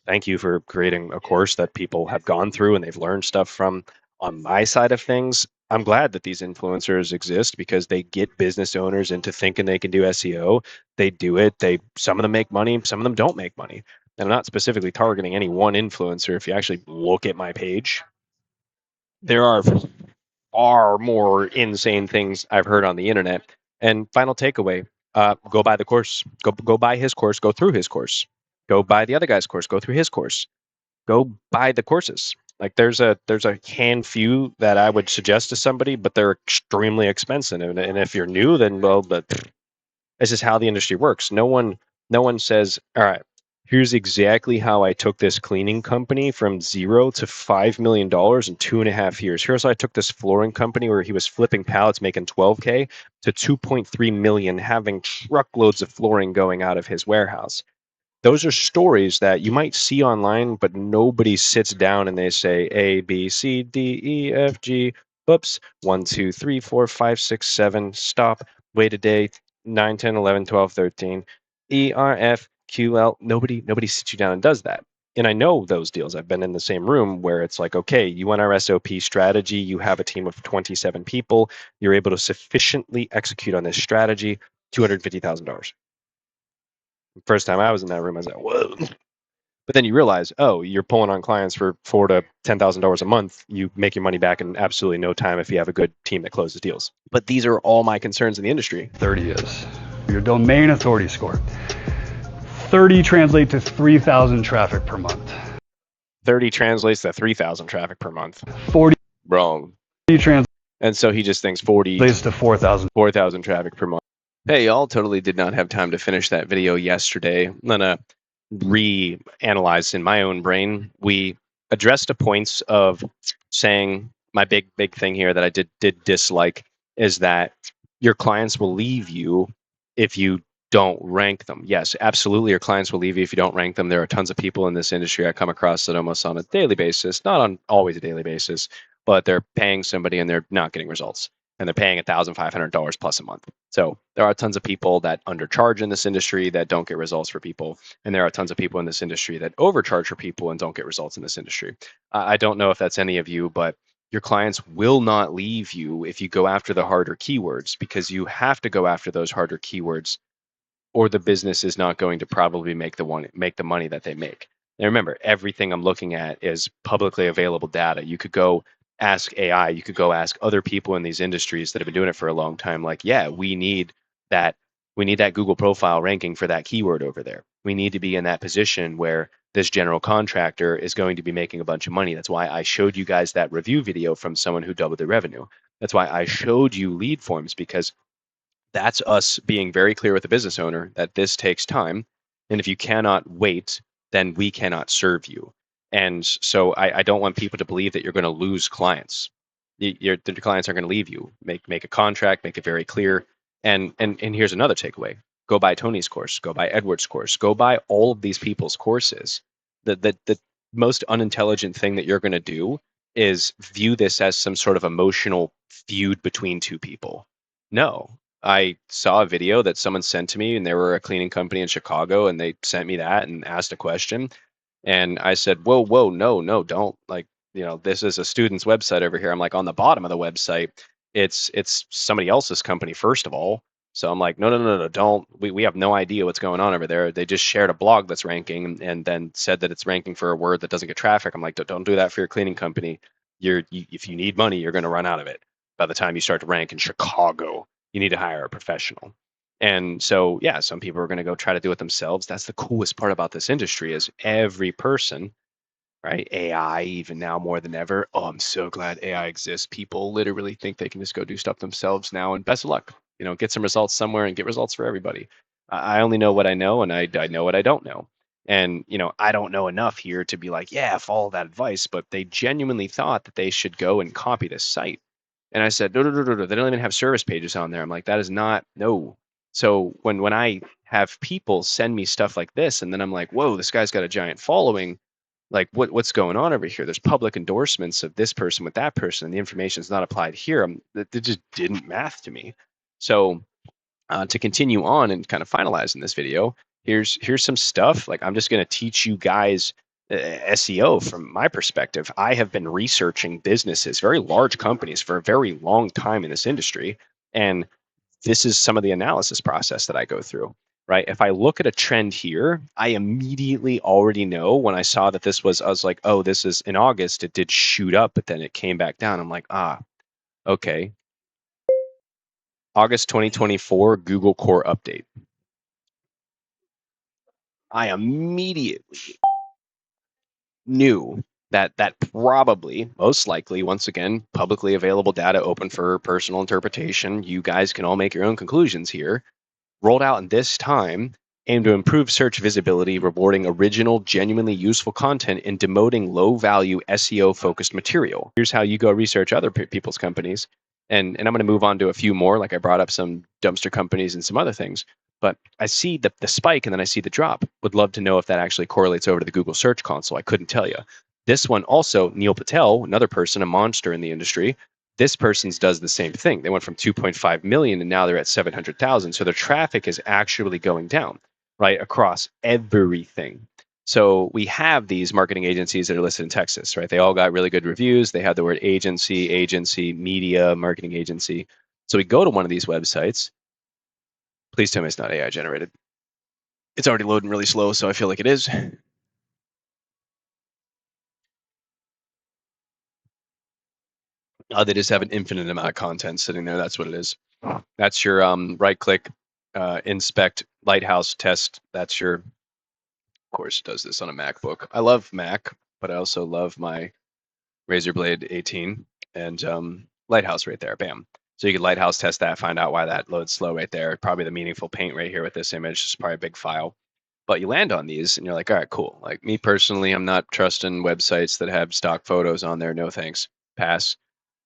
Thank you for creating a course that people have gone through and they've learned stuff from. On my side of things, I'm glad that these influencers exist because they get business owners into thinking they can do SEO. They do it. Some of them make money, some of them don't make money. And I'm not specifically targeting any one influencer. If you actually look at my page, there are far more insane things I've heard on the internet. And final takeaway, go buy the course. Go buy his course, go through his course. Go buy the other guy's course, go through his course. Go buy the courses. Like there's a few that I would suggest to somebody, but they're extremely expensive. And if you're new, then but this is how the industry works. No one says, all right, here's exactly how I took this cleaning company from 0 to $5 million in 2.5 years. Here's how I took this flooring company where he was flipping pallets making 12K to 2.3 million, having truckloads of flooring going out of his warehouse. Those are stories that you might see online, but nobody sits down and they say A, B, C, D, E, F, G. Oops, 1, 2, 3, 4, 5, 6, 7. Stop. Wait a day. 9, 10, 11, 12, 13. E, R, F, Q, L. Nobody sits you down and does that. And I know those deals. I've been in the same room where it's like, okay, you want our SOP strategy. You have a team of 27 people. You're able to sufficiently execute on this strategy. $250,000. First time I was in that room, I was like, whoa. But then you realize, oh, you're pulling on clients for $4,000 to $10,000 a month. You make your money back in absolutely no time if you have a good team that closes deals. But these are all my concerns in the industry. 30 is your domain authority score. 30 translate to 3,000 traffic per month. 30 translates to 3,000 traffic per month. 40 Wrong. translates And so he just thinks 40 to 4,000 traffic per month. Hey, y'all, totally did not have time to finish that video yesterday. I'm going to reanalyze in my own brain. We addressed the points of saying my big thing here that I did dislike is that your clients will leave you if you don't rank them. Yes, absolutely, your clients will leave you if you don't rank them. There are tons of people in this industry I come across that almost on a daily basis, not on always a daily basis, but they're paying somebody and they're not getting results. And they're paying $1,500 plus a month. So there are tons of people that undercharge in this industry that don't get results for people. And there are tons of people in this industry that overcharge for people and don't get results in this industry. I don't know if that's any of you, but your clients will not leave you if you go after the harder keywords, because you have to go after those harder keywords or the business is not going to probably make the money that they make. Now remember, everything I'm looking at is publicly available data. You could go ask AI, you could go ask other people in these industries that have been doing it for a long time, like, yeah, we need that Google profile ranking for that keyword over there. We need to be in that position where this general contractor is going to be making a bunch of money. That's why I showed you guys that review video from someone who doubled their revenue. That's why I showed you lead forms, because that's us being very clear with the business owner that this takes time. And if you cannot wait, then we cannot serve you. And so I don't want people to believe that you're going to lose clients. The clients aren't going to leave you. Make a contract, make it very clear. And here's another takeaway. Go buy Tony's course, go buy Edward's course, go buy all of these people's courses. The most unintelligent thing that you're going to do is view this as some sort of emotional feud between two people. No, I saw a video that someone sent to me, and they were a cleaning company in Chicago, and they sent me that and asked a question. And I said, whoa, no, don't. Like, this is a student's website over here. I'm like, on the bottom of the website, it's somebody else's company, first of all. So I'm like, no, don't. We have no idea what's going on over there. They just shared a blog that's ranking and then said that it's ranking for a word that doesn't get traffic. I'm like, don't do that for your cleaning company. If you need money, you're going to run out of it by the time you start to rank in Chicago. You need to hire a professional. And so, yeah, some people are going to go try to do it themselves. That's the coolest part about this industry is every person, right? AI, even now more than ever. Oh, I'm so glad AI exists. People literally think they can just go do stuff themselves now, and best of luck. Get some results somewhere and get results for everybody. I only know what I know, and I know what I don't know. And I don't know enough here to be like, yeah, follow that advice. But they genuinely thought that they should go and copy this site. And I said, no, no, no, no, no. They don't even have service pages on there. I'm like, that is not no. So when I have people send me stuff like this, and then I'm like, whoa, this guy's got a giant following, like what's going on over here? There's public endorsements of this person with that person, and the information is not applied here. That just didn't math to me. So to continue on and kind of finalize in this video, here's some stuff. Like I'm just going to teach you guys SEO from my perspective. I have been researching businesses, very large companies, for a very long time in this industry, and this is some of the analysis process that I go through, right? If I look at a trend here, I immediately already know when I saw that I was like, oh, this is in August, it did shoot up, but then it came back down. I'm like, okay. August 2024 Google Core Update. I immediately knew that probably, most likely, once again, publicly available data open for personal interpretation. You guys can all make your own conclusions here. Rolled out in this time, aimed to improve search visibility, rewarding original, genuinely useful content, and demoting low-value SEO-focused material. Here's how you go research other people's companies. And I'm going to move on to a few more, like I brought up some dumpster companies and some other things. But I see the spike and then I see the drop. Would love to know if that actually correlates over to the Google Search Console. I couldn't tell you. This one also, Neil Patel, another person, a monster in the industry, this person's does the same thing. They went from 2.5 million and now they're at 700,000. So their traffic is actually going down, right, across everything. So we have these marketing agencies that are listed in Texas, right? They all got really good reviews. They have the word agency, media, marketing agency. So we go to one of these websites. Please tell me it's not AI generated. It's already loading really slow, so I feel like it is. They just have an infinite amount of content sitting there. That's what it is. That's your right click, inspect, lighthouse test. That's your, of course, it does this on a MacBook. I love Mac, but I also love my Razer Blade 18 and lighthouse right there. Bam. So you can lighthouse test that, find out why that loads slow right there. Probably the meaningful paint right here with this image. It's probably a big file. But you land on these and you're like, all right, cool. Like me personally, I'm not trusting websites that have stock photos on there. No thanks. Pass.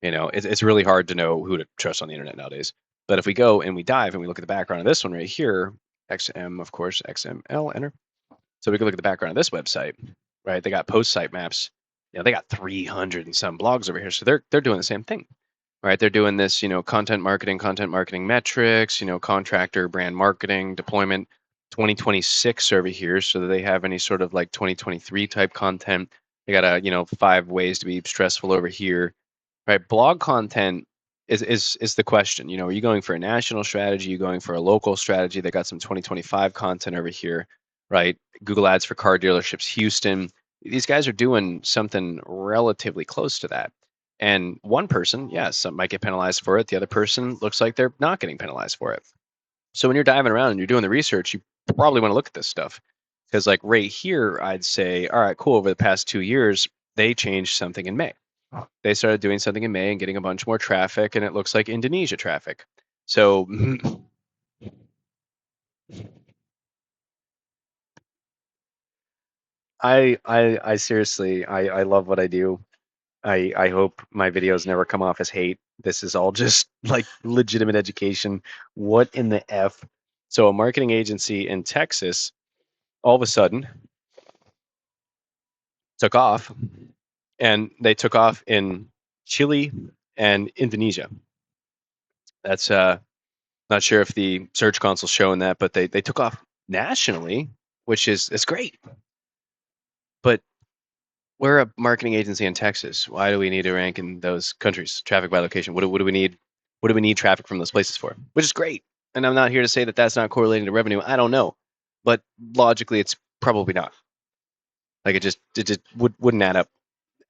It's really hard to know who to trust on the internet nowadays. But if we go and we dive and we look at the background of this one right here, XM, of course, XML, enter. So we can look at the background of this website, right? They got post sitemaps. They got 300 and some blogs over here. So they're doing the same thing, right? They're doing this, content marketing metrics, contractor brand marketing, deployment 2026 over here, so that they have any sort of like 2023 type content. They got 5 ways to be stressful over here, right? Blog content is the question. Are you going for a national strategy? Are you going for a local strategy? They got some 2025 content over here, right? Google Ads for car dealerships, Houston. These guys are doing something relatively close to that. And one person, yes, some might get penalized for it. The other person looks like they're not getting penalized for it. So when you're diving around and you're doing the research, you probably want to look at this stuff. Because like right here, I'd say, all right, cool. Over the past 2 years, they changed something in May. They started doing something in May and getting a bunch more traffic, and it looks like Indonesia traffic. So I seriously, I love what I do. I hope my videos never come off as hate. This is all just like legitimate education. What in the F? So a marketing agency in Texas all of a sudden took off, and they took off in Chile and Indonesia. That's not sure if the Search Console's showing that, but they took off nationally, which is great. But we're a marketing agency in Texas. Why do we need to rank in those countries? Traffic by location. What do we need? What do we need traffic from those places for? Which is great. And I'm not here to say that that's not correlating to revenue. I don't know, but logically, it's probably not. Like it just wouldn't add up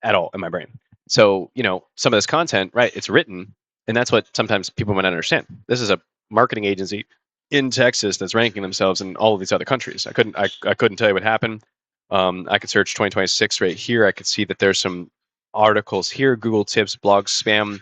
at all in my brain. So, some of this content, right, it's written, and that's what sometimes people might not understand. This is a marketing agency in Texas that's ranking themselves in all of these other countries. I couldn't tell you what happened. I could search 2026 right here. I could see that there's some articles here, Google tips, blog spam,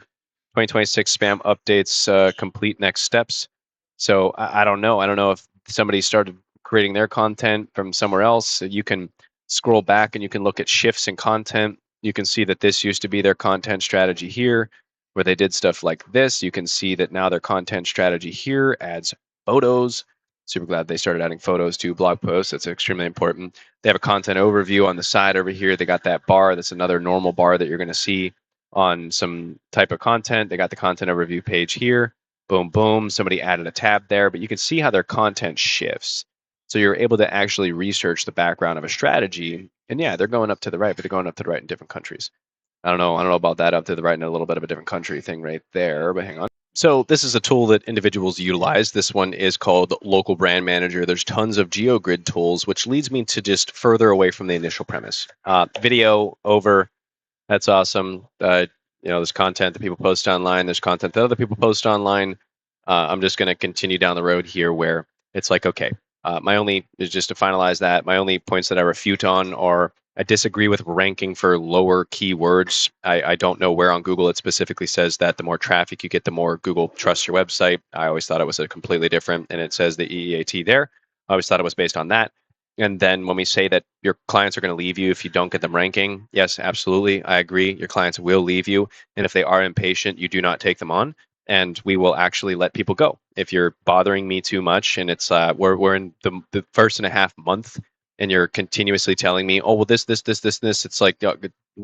2026 spam updates, complete next steps. So I don't know. I don't know if somebody started creating their content from somewhere else. You can scroll back and you can look at shifts in content. You can see that this used to be their content strategy here, where they did stuff like this. You can see that now their content strategy here adds photos. Super glad they started adding photos to blog posts. That's extremely important. They have a content overview on the side over here. They got that bar. That's another normal bar that you're going to see on some type of content. They got the content overview page here. Boom, boom. Somebody added a tab there, but you can see how their content shifts. So you're able to actually research the background of a strategy. And yeah, they're going up to the right, but they're going up to the right in different countries. I don't know about that up to the right in a little bit of a different country thing right there, but hang on. So this is a tool that individuals utilize. This one is called Local Brand Manager. There's tons of GeoGrid tools, which leads me to just further away from the initial premise. Video over, that's awesome. There's content that people post online. There's content that other people post online. I'm just going to continue down the road here where it's like, okay, my only is just to finalize that. My only points that I refute on are I disagree with ranking for lower keywords. I don't know where on Google it specifically says that the more traffic you get, the more Google trusts your website. I always thought it was a completely different, and it says the EEAT there. I always thought it was based on that. And then when we say that your clients are going to leave you if you don't get them ranking, yes, absolutely. I agree. Your clients will leave you. And if they are impatient, you do not take them on. And we will actually let people go. If you're bothering me too much and it's we're in the first and a half month and you're continuously telling me, oh, well, this, it's like,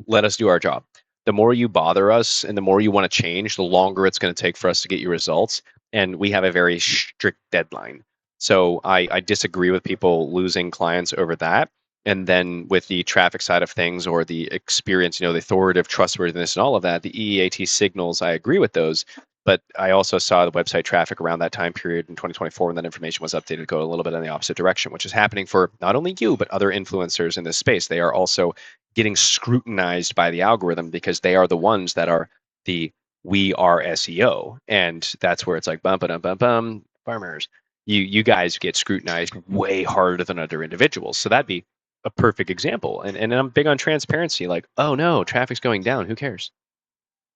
let us do our job. The more you bother us and the more you want to change, the longer it's going to take for us to get you results. And we have a very strict deadline. So I disagree with people losing clients over that. And then with the traffic side of things or the experience, the authoritative trustworthiness and all of that, the EEAT signals, I agree with those. But I also saw the website traffic around that time period in 2024 when that information was updated go a little bit in the opposite direction, which is happening for not only you, but other influencers in this space. They are also getting scrutinized by the algorithm because they are the ones that are the we are SEO. And that's where it's like bum, bum, bum, bum, farmers. You guys get scrutinized way harder than other individuals. So that'd be a perfect example. And I'm big on transparency. Like, oh no, traffic's going down. Who cares?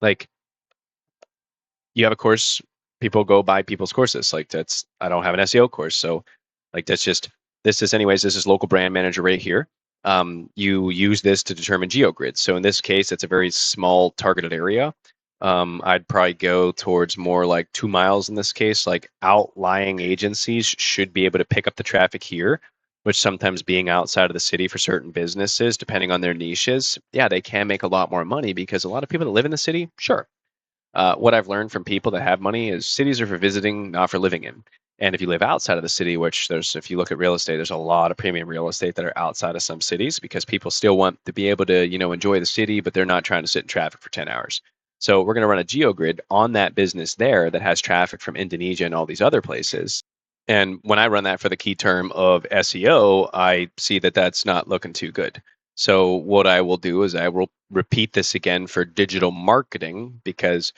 Like, you have a course, people go buy people's courses. Like I don't have an SEO course. So like this is Local Brand Manager right here. You use this to determine GeoGrids. So in this case, it's a very small targeted area. I'd probably go towards more like 2 miles in this case. Like outlying agencies should be able to pick up the traffic here, which sometimes being outside of the city for certain businesses, depending on their niches, yeah, they can make a lot more money because a lot of people that live in the city, sure. What I've learned from people that have money is cities are for visiting, not for living in. And if you live outside of the city, which if you look at real estate, there's a lot of premium real estate that are outside of some cities because people still want to be able to, enjoy the city, but they're not trying to sit in traffic for 10 hours. So we're going to run a GeoGrid on that business there that has traffic from Indonesia and all these other places. And when I run that for the key term of SEO, I see that that's not looking too good. So what I will do is I will repeat this again for digital marketing because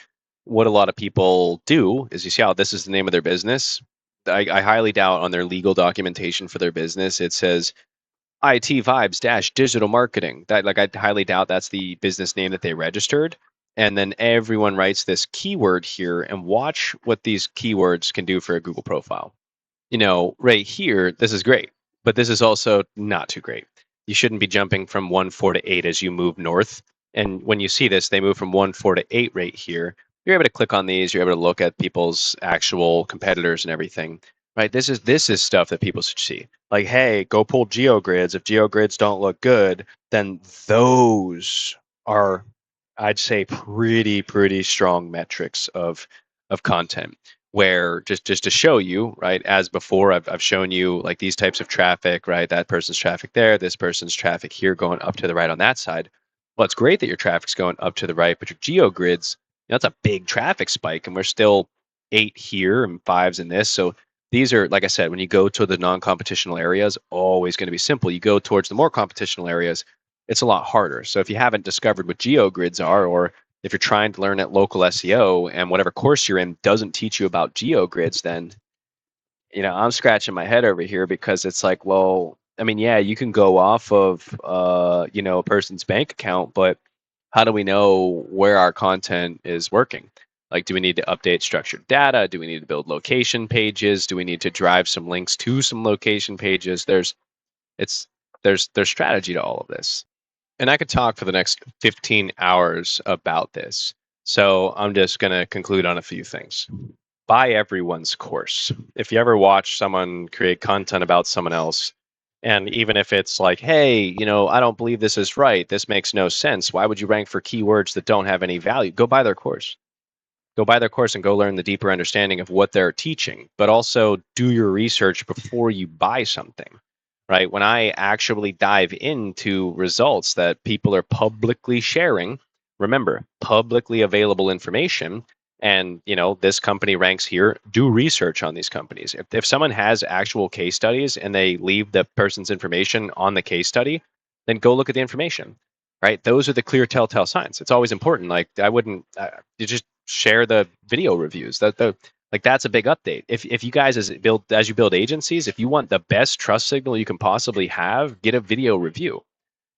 what a lot of people do is you see how this is the name of their business. I highly doubt on their legal documentation for their business it says IT Vibes dash digital marketing. That I highly doubt that's the business name that they registered. And then everyone writes this keyword here and watch what these keywords can do for a Google profile. Right here, this is great, but this is also not too great. You shouldn't be jumping from 1.4 to 8 as you move north. And when you see this, they move from 1.4 to 8 right here. You're able to click on these. You're able to look at people's actual competitors and everything. Right? This is stuff that people should see. Like, hey, go pull GeoGrids. If GeoGrids don't look good, then those are, I'd say, pretty strong metrics of content where just to show you, right, as before, I've shown you like these types of traffic, right? That person's traffic there, this person's traffic here going up to the right on that side. Well, it's great that your traffic's going up to the right, but your GeoGrids, that's a big traffic spike, and we're still 8 here and 5s in this. So these are, like I said, when you go to the non-competitional areas, always going to be simple. You go towards the more competitional areas, it's a lot harder. So if you haven't discovered what geogrids are, or if you're trying to learn at local SEO and whatever course you're in doesn't teach you about geogrids, then I'm scratching my head over here, because it's like, well, I mean, yeah, you can go off of a person's bank account, but how do we know where our content is working? Like, do we need to update structured data? Do we need to build location pages? Do we need to drive some links to some location pages? There's strategy to all of this. And I could talk for the next 15 hours about this. So I'm just going to conclude on a few things. Buy everyone's course. If you ever watch someone create content about someone else, and even if it's like, hey, I don't believe this is right, this makes no sense, why would you rank for keywords that don't have any value? Go buy their course. Go buy their course and go learn the deeper understanding of what they're teaching, but also do your research before you buy something, right? When I actually dive into results that people are publicly sharing, remember, publicly available information, and this company ranks here, do research on these companies. If someone has actual case studies and they leave the person's information on the case study, then go look at the information, right? Those are the clear telltale signs. It's always important. Like, I wouldn't you just share the video reviews. That's a big update. If you guys, as you build agencies, if you want the best trust signal you can possibly have, get a video review.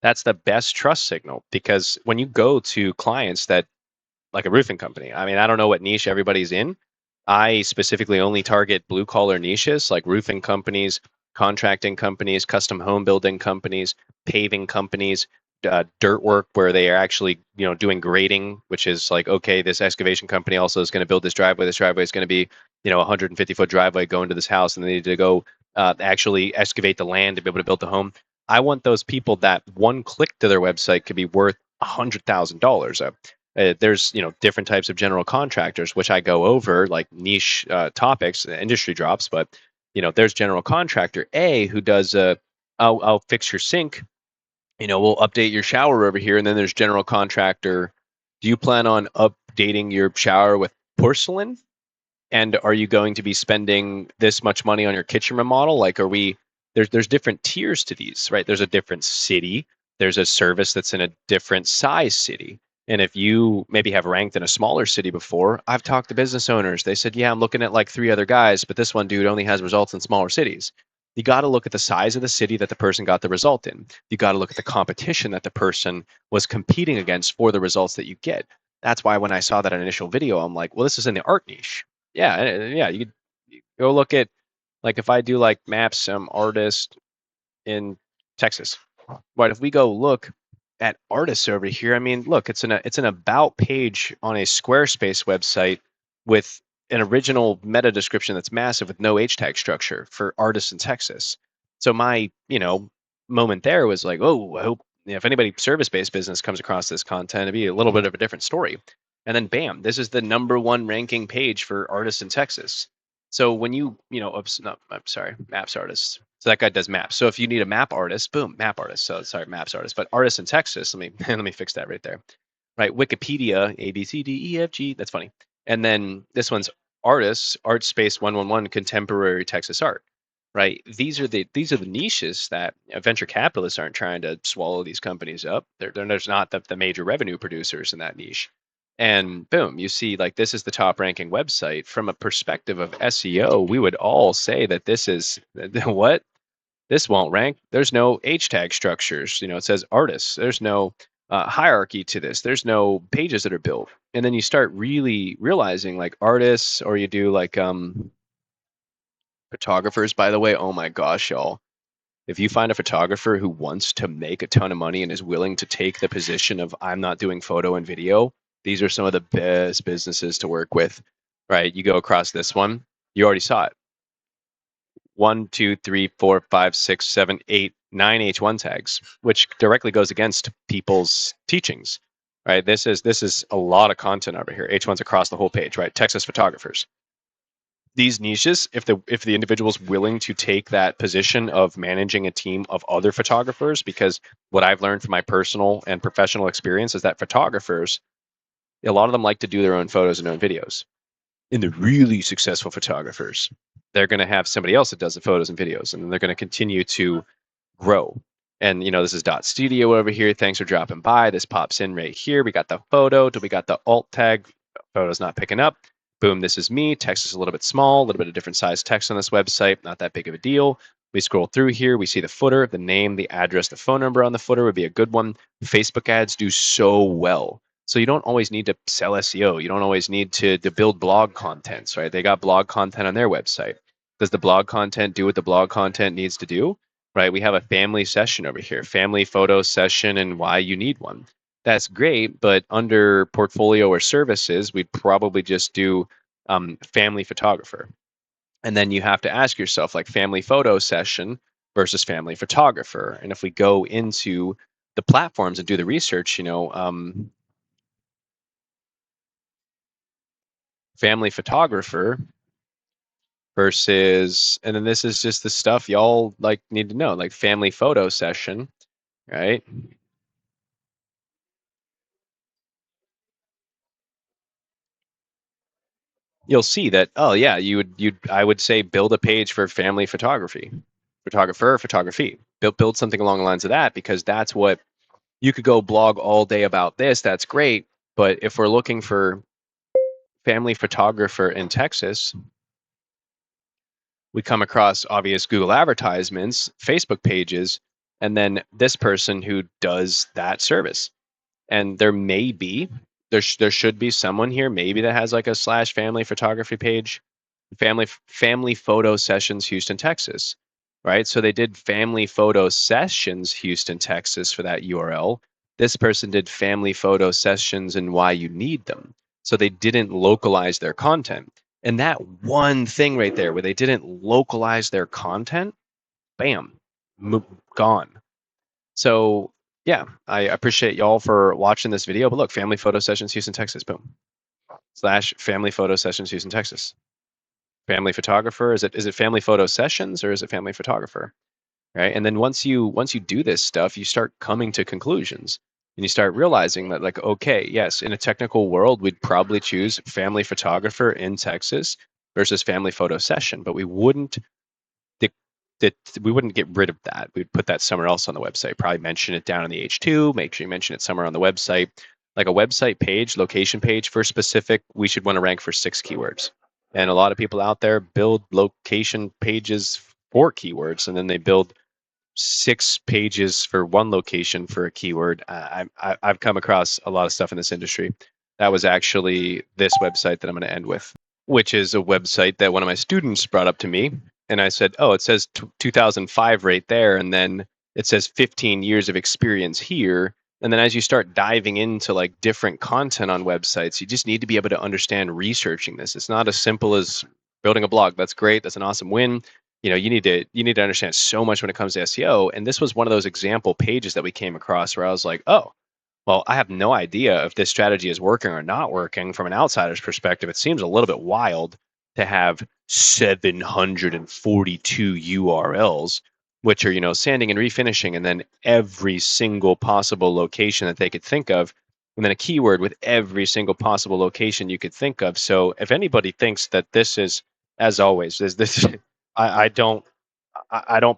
That's the best trust signal, because when you go to clients that, like a roofing company, I mean, I don't know what niche everybody's in. I specifically only target blue collar niches like roofing companies, contracting companies, custom home building companies, paving companies, dirt work where they are actually doing grading, which is like, okay, this excavation company also is going to build this driveway. This driveway is going to be 150-foot driveway going to this house, and they need to go actually excavate the land to be able to build the home. I want those people that one click to their website could be worth $100,000. There's different types of general contractors, which I go over, like niche topics, industry drops. But there's general contractor A who does I'll fix your sink, we'll update your shower over here. And then there's general contractor, do you plan on updating your shower with porcelain? And are you going to be spending this much money on your kitchen remodel? Like, there's different tiers to these, right? There's a different city. There's a service that's in a different size city. And if you maybe have ranked in a smaller city before, I've talked to business owners. They said, yeah, I'm looking at like 3 other guys, but this one dude only has results in smaller cities. You got to look at the size of the city that the person got the result in. You got to look at the competition that the person was competing against for the results that you get. That's why when I saw that initial video, I'm like, well, this is in the art niche. Yeah. You could go look at, like, if I do like maps, artist in Texas. But if we go look at artists over here, I mean, look, it's an about page on a Squarespace website with an original meta description that's massive with no H tag structure for artists in Texas. So my, moment there was like, oh, I hope if anybody service-based business comes across this content, it'd be a little bit of a different story. And then bam, this is the #1 ranking page for artists in Texas. So when I'm sorry, maps artists. So that guy does maps. So if you need a map artist, boom, map artist. So sorry, maps artist, but artists in Texas. Let me let me fix that right there. Right, Wikipedia, A B C D E F G. That's funny. And then this one's artists, art space 111, contemporary Texas art. Right, these are the niches that venture capitalists aren't trying to swallow these companies up. There's not the major revenue producers in that niche. And boom, you see, like, this is the top ranking website. From a perspective of SEO, we would all say that this is what? This won't rank. There's no H tag structures. It says artists. There's no hierarchy to this. There's no pages that are built. And then you start really realizing, like, artists, or you do like photographers, by the way. Oh my gosh, y'all. If you find a photographer who wants to make a ton of money and is willing to take the position of, I'm not doing photo and video, these are some of the best businesses to work with, right? You go across this one, you already saw it. 1, 2, 3, 4, 5, 6, 7, 8, 9 H1 tags, which directly goes against people's teachings, right? This is a lot of content over here. H1's across the whole page, right? Texas photographers. These niches, if the individual's willing to take that position of managing a team of other photographers, because what I've learned from my personal and professional experience is that photographers, a lot of them like to do their own photos and own videos. And the really successful photographers, they're going to have somebody else that does the photos and videos, and they're going to continue to grow. And this is Dot Studio over here. Thanks for dropping by. This pops in right here. We got the photo. We got the alt tag. Photo's not picking up. Boom, this is me. Text is a little bit small, a little bit of different size text on this website. Not that big of a deal. We scroll through here. We see the footer, the name, the address, the phone number on the footer would be a good one. Facebook ads do so well. So you don't always need to sell SEO. You don't always need to build blog contents, right? They got blog content on their website. Does the blog content do what the blog content needs to do? Right? We have a family session over here, family photo session and why you need one. That's great, but under portfolio or services, we'd probably just do family photographer. And then you have to ask yourself, like, family photo session versus family photographer. And if we go into the platforms and do the research, family photographer versus, and then this is just the stuff y'all like need to know, like family photo session, right? You'll see that, oh yeah, I would say build a page for family photography, photographer, photography. Build something along the lines of that, because that's what you could go blog all day about this. That's great. But if we're looking for family photographer in Texas, we come across obvious Google advertisements, Facebook pages, and then this person who does that service. And there should be someone here maybe that has like a / family photography page, family photo sessions Houston, Texas, right? So they did family photo sessions Houston, Texas for that URL. This person did family photo sessions and why you need them. So they didn't localize their content. And that one thing right there where they didn't localize their content, bam, gone. So yeah, I appreciate y'all for watching this video. But look, family photo sessions Houston, Texas, boom. / family photo sessions Houston, Texas. Family photographer, is it family photo sessions or is it family photographer? Right? And then once you do this stuff, you start coming to conclusions and you start realizing that, like, okay, yes, in a technical world, we'd probably choose family photographer in Texas versus family photo session, but we wouldn't get rid of that. We'd put that somewhere else on the website. Probably mention it down in the H2. Make sure you mention it somewhere on the website. Like a website page, location page for specific, we should want to rank for 6 keywords. And a lot of people out there build location pages for keywords, and then they build 6 pages for one location for a keyword. I've come across a lot of stuff in this industry. That was actually this website that I'm going to end with, which is a website that one of my students brought up to me. And I said, oh, it says 2005 right there. And then it says 15 years of experience here. And then as you start diving into like different content on websites, you just need to be able to understand researching this. It's not as simple as building a blog. That's great. That's an awesome win. You need to understand so much when it comes to SEO. And this was one of those example pages that we came across where I was like, oh, well, I have no idea if this strategy is working or not working. From an outsider's perspective, it seems a little bit wild to have 742 URLs, which are, sanding and refinishing, and then every single possible location that they could think of, and then a keyword with every single possible location you could think of. So if anybody thinks that this is, as always, this I don't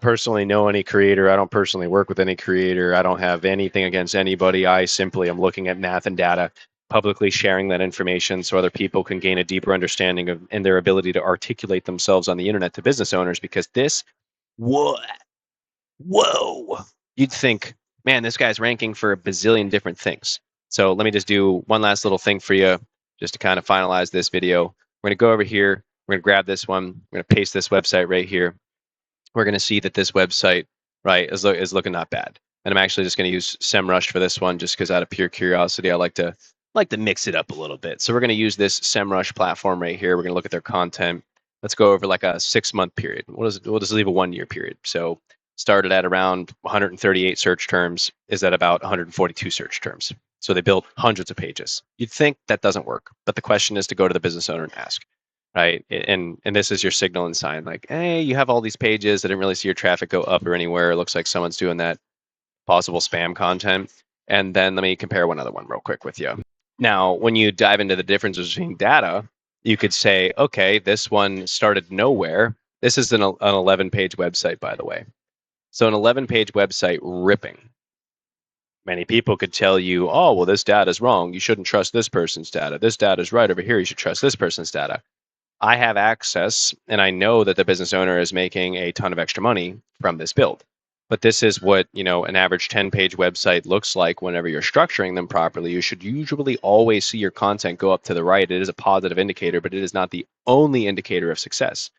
personally know any creator. I don't personally work with any creator. I don't have anything against anybody. I simply am looking at math and data, publicly sharing that information so other people can gain a deeper understanding of and their ability to articulate themselves on the internet to business owners. Because this, whoa, you'd think, man, this guy's ranking for a bazillion different things. So let me just do one last little thing for you, just to kind of finalize this video. We're going to go over here. We're going to grab this one. We're going to paste this website right here. We're going to see that this website, right, is looking not bad. And I'm actually just going to use SEMrush for this one, just because out of pure curiosity, I like to mix it up a little bit. So we're going to use this SEMrush platform right here. We're going to look at their content. Let's go over like a 6-month period. We'll just leave a 1-year period. So started at around 138 search terms, is at about 142 search terms. So they built hundreds of pages. You'd think that doesn't work, but the question is to go to the business owner and ask. Right, and this is your signal and sign, like, hey, you have all these pages. I didn't really see your traffic go up or anywhere. It looks like someone's doing that possible spam content. And then let me compare one other one real quick with you. Now, when you dive into the differences between data, you could say, okay, this one started nowhere. This is an 11-page website, by the way. So an 11-page website ripping. Many people could tell you, oh, well, this data is wrong. You shouldn't trust this person's data. This data is right over here. You should trust this person's data. I have access, and I know that the business owner is making a ton of extra money from this build. But this is what, an average 10-page website looks like whenever you're structuring them properly. You should usually always see your content go up to the right. It is a positive indicator, but it is not the only indicator of success.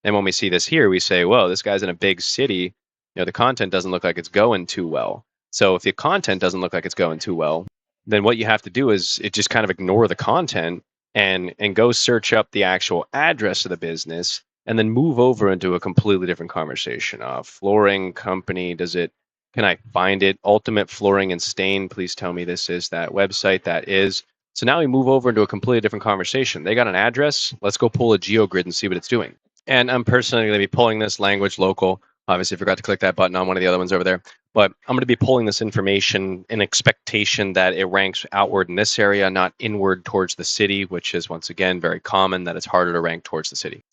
And when we see this here, we say, whoa, this guy's in a big city. The content doesn't look like it's going too well. So if the content doesn't look like it's going too well, then what you have to do is just kind of ignore the content and go search up the actual address of the business and then move over into a completely different conversation. Flooring company, can I find it? Ultimate Flooring and Stain, please tell me this is that website. That is. So now we move over into a completely different conversation. They got an address. Let's go pull a GeoGrid and see what it's doing. And I'm personally going to be pulling this language local. Obviously, I forgot to click that button on one of the other ones over there. But I'm going to be pulling this information in expectation that it ranks outward in this area, not inward towards the city, which is, once again, very common, that it's harder to rank towards the city.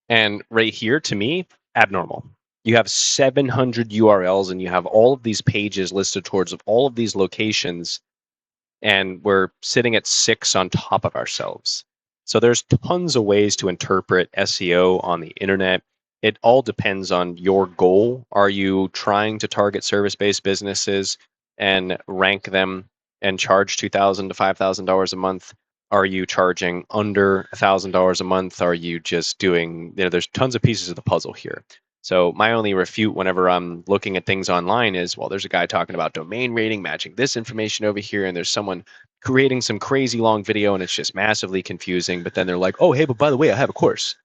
And right here, to me, abnormal. You have 700 URLs and you have all of these pages listed towards all of these locations, and we're sitting at 6 on top of ourselves. So there's tons of ways to interpret SEO on the internet. It all depends on your goal. Are you trying to target service-based businesses and rank them and charge $2,000 to $5,000 a month? Are you charging under $1,000 a month? Are you just doing, there's tons of pieces of the puzzle here. So my only refute whenever I'm looking at things online is, well, there's a guy talking about domain rating, matching this information over here, and there's someone creating some crazy long video, and it's just massively confusing. But then they're like, oh, hey, but by the way, I have a course.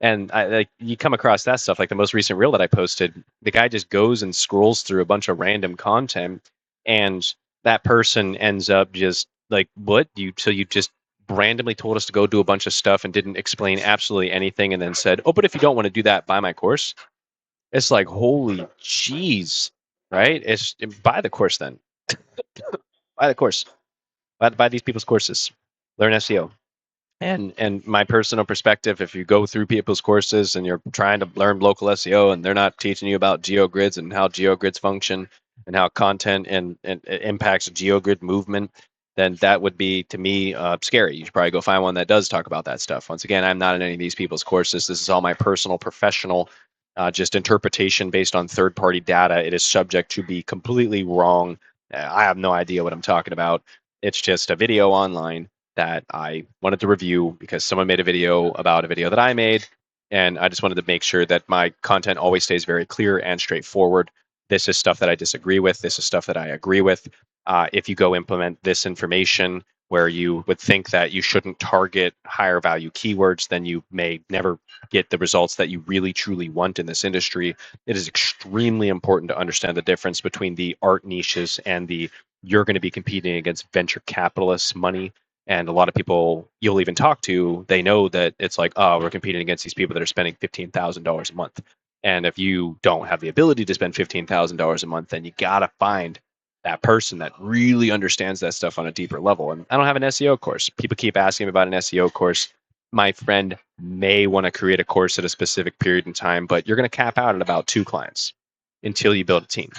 And you come across that stuff. Like the most recent reel that I posted, the guy just goes and scrolls through a bunch of random content, and that person ends up just like, what? So you just randomly told us to go do a bunch of stuff and didn't explain absolutely anything, and then said, oh, but if you don't want to do that, buy my course. It's like, holy jeez, right? It's buy the course then. Buy the course. Buy these people's courses. Learn SEO. And my personal perspective, if you go through people's courses and you're trying to learn local SEO and they're not teaching you about GeoGrids and how GeoGrids function and how content and it impacts GeoGrid movement, then that would be, to me, scary. You should probably go find one that does talk about that stuff. Once again, I'm not in any of these people's courses. This is all my personal, professional, just interpretation based on third-party data. It is subject to be completely wrong. I have no idea what I'm talking about. It's just a video online that I wanted to review because someone made a video about a video that I made, and I just wanted to make sure that my content always stays very clear and straightforward. This is stuff that I disagree with. This is stuff that I agree with. If you go implement this information where you would think that you shouldn't target higher value keywords, then you may never get the results that you really truly want in this industry. It is extremely important to understand the difference between the art niches and the you're going to be competing against venture capitalists money. And a lot of people you'll even talk to, they know that it's like, oh, we're competing against these people that are spending $15,000 a month. And if you don't have the ability to spend $15,000 a month, then you got to find that person that really understands that stuff on a deeper level. And I don't have an SEO course. People keep asking me about an SEO course. My friend may want to create a course at a specific period in time, but you're going to cap out at about 2 clients until you build a team.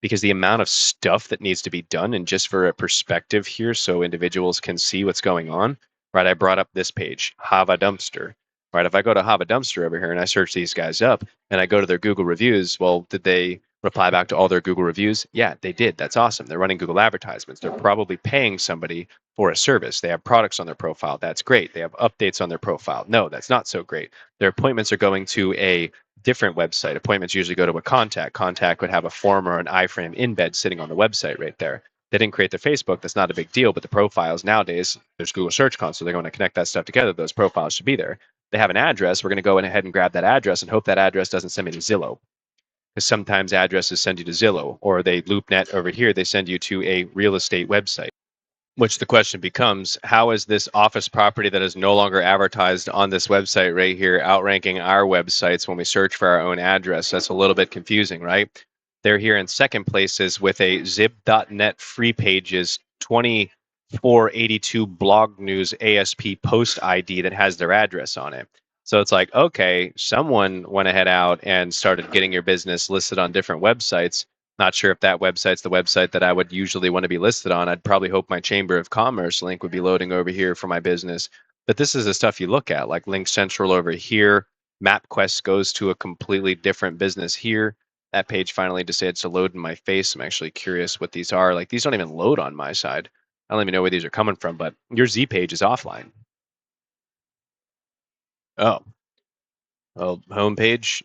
Because the amount of stuff that needs to be done, and just for a perspective here so individuals can see what's going on, right? I brought up this page, Hava Dumpster, right? If I go to Hava Dumpster over here and I search these guys up and I go to their Google reviews, well, did they reply back to all their Google reviews? Yeah, they did. That's awesome. They're running Google advertisements. They're probably paying somebody for a service. They have products on their profile. That's great. They have updates on their profile. No, that's not so great. Their appointments are going to a different website. Appointments usually go to a contact. Contact would have a form or an iframe embed sitting on the website right there. They didn't create their Facebook. That's not a big deal. But the profiles nowadays, there's Google Search Console. They're going to connect that stuff together. Those profiles should be there. They have an address. We're going to go ahead and grab that address and hope that address doesn't send me to Zillow. Because sometimes addresses send you to Zillow, or they LoopNet over here. They send you to a real estate website. Which the question becomes, how is this office property that is no longer advertised on this website right here outranking our websites when we search for our own address? That's a little bit confusing, right? They're here in second places with a zip.net free pages, 482 blog news ASP post ID that has their address on it. So it's like, okay, someone went ahead out and started getting your business listed on different websites. Not sure if that website's the website that I would usually want to be listed on. I'd probably hope my Chamber of Commerce link would be loading over here for my business. But this is the stuff you look at, like Link Central over here. MapQuest goes to a completely different business here. That page finally decides to load in my face. I'm actually curious what these are. Like, these don't even load on my side. I don't even know where these are coming from, but your Z page is offline. Oh, well, homepage,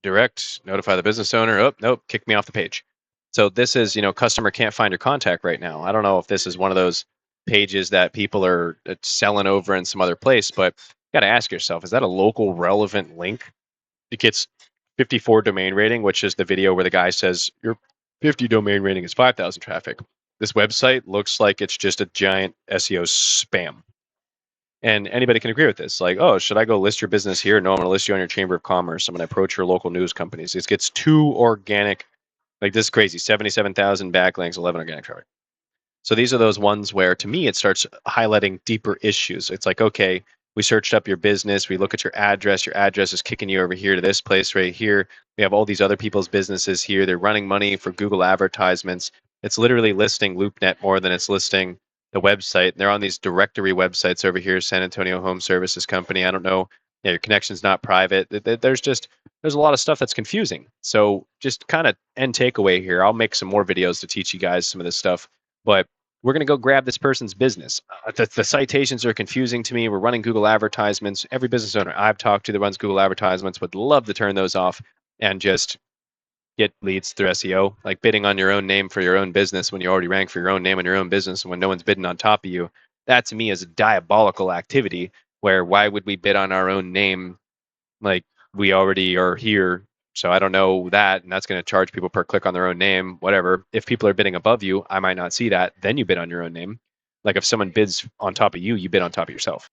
direct, notify the business owner. Oh, nope, kick me off the page. So this is, customer can't find your contact right now. I don't know if this is one of those pages that people are selling over in some other place, but you got to ask yourself, is that a local relevant link? It gets 54 domain rating, which is the video where the guy says your 50 domain rating is 5,000 traffic. This website looks like it's just a giant SEO spam. And anybody can agree with this. Like, oh, should I go list your business here? No, I'm going to list you on your Chamber of Commerce. I'm going to approach your local news companies. This gets too organic. Like, this is crazy. 77,000 backlinks, 11 organic traffic. So these are those ones where, to me, it starts highlighting deeper issues. It's like, okay, we searched up your business. We look at your address. Your address is kicking you over here to this place right here. We have all these other people's businesses here. They're running money for Google advertisements. It's literally listing LoopNet more than it's listing the website. And they're on these directory websites over here, San Antonio Home Services Company. I don't know. Yeah, your connection's not private. There's a lot of stuff that's confusing. So just kind of end takeaway here. I'll make some more videos to teach you guys some of this stuff. But we're going to go grab this person's business. The citations are confusing to me. We're running Google advertisements. Every business owner I've talked to that runs Google advertisements would love to turn those off and just get leads through SEO. Like bidding on your own name for your own business when you already rank for your own name on your own business and when no one's bidding on top of you. That to me is a diabolical activity where why would we bid on our own name? Like we already are here. So I don't know that, and that's going to charge people per click on their own name, whatever. If people are bidding above you, I might not see that. Then you bid on your own name. Like if someone bids on top of you, you bid on top of yourself.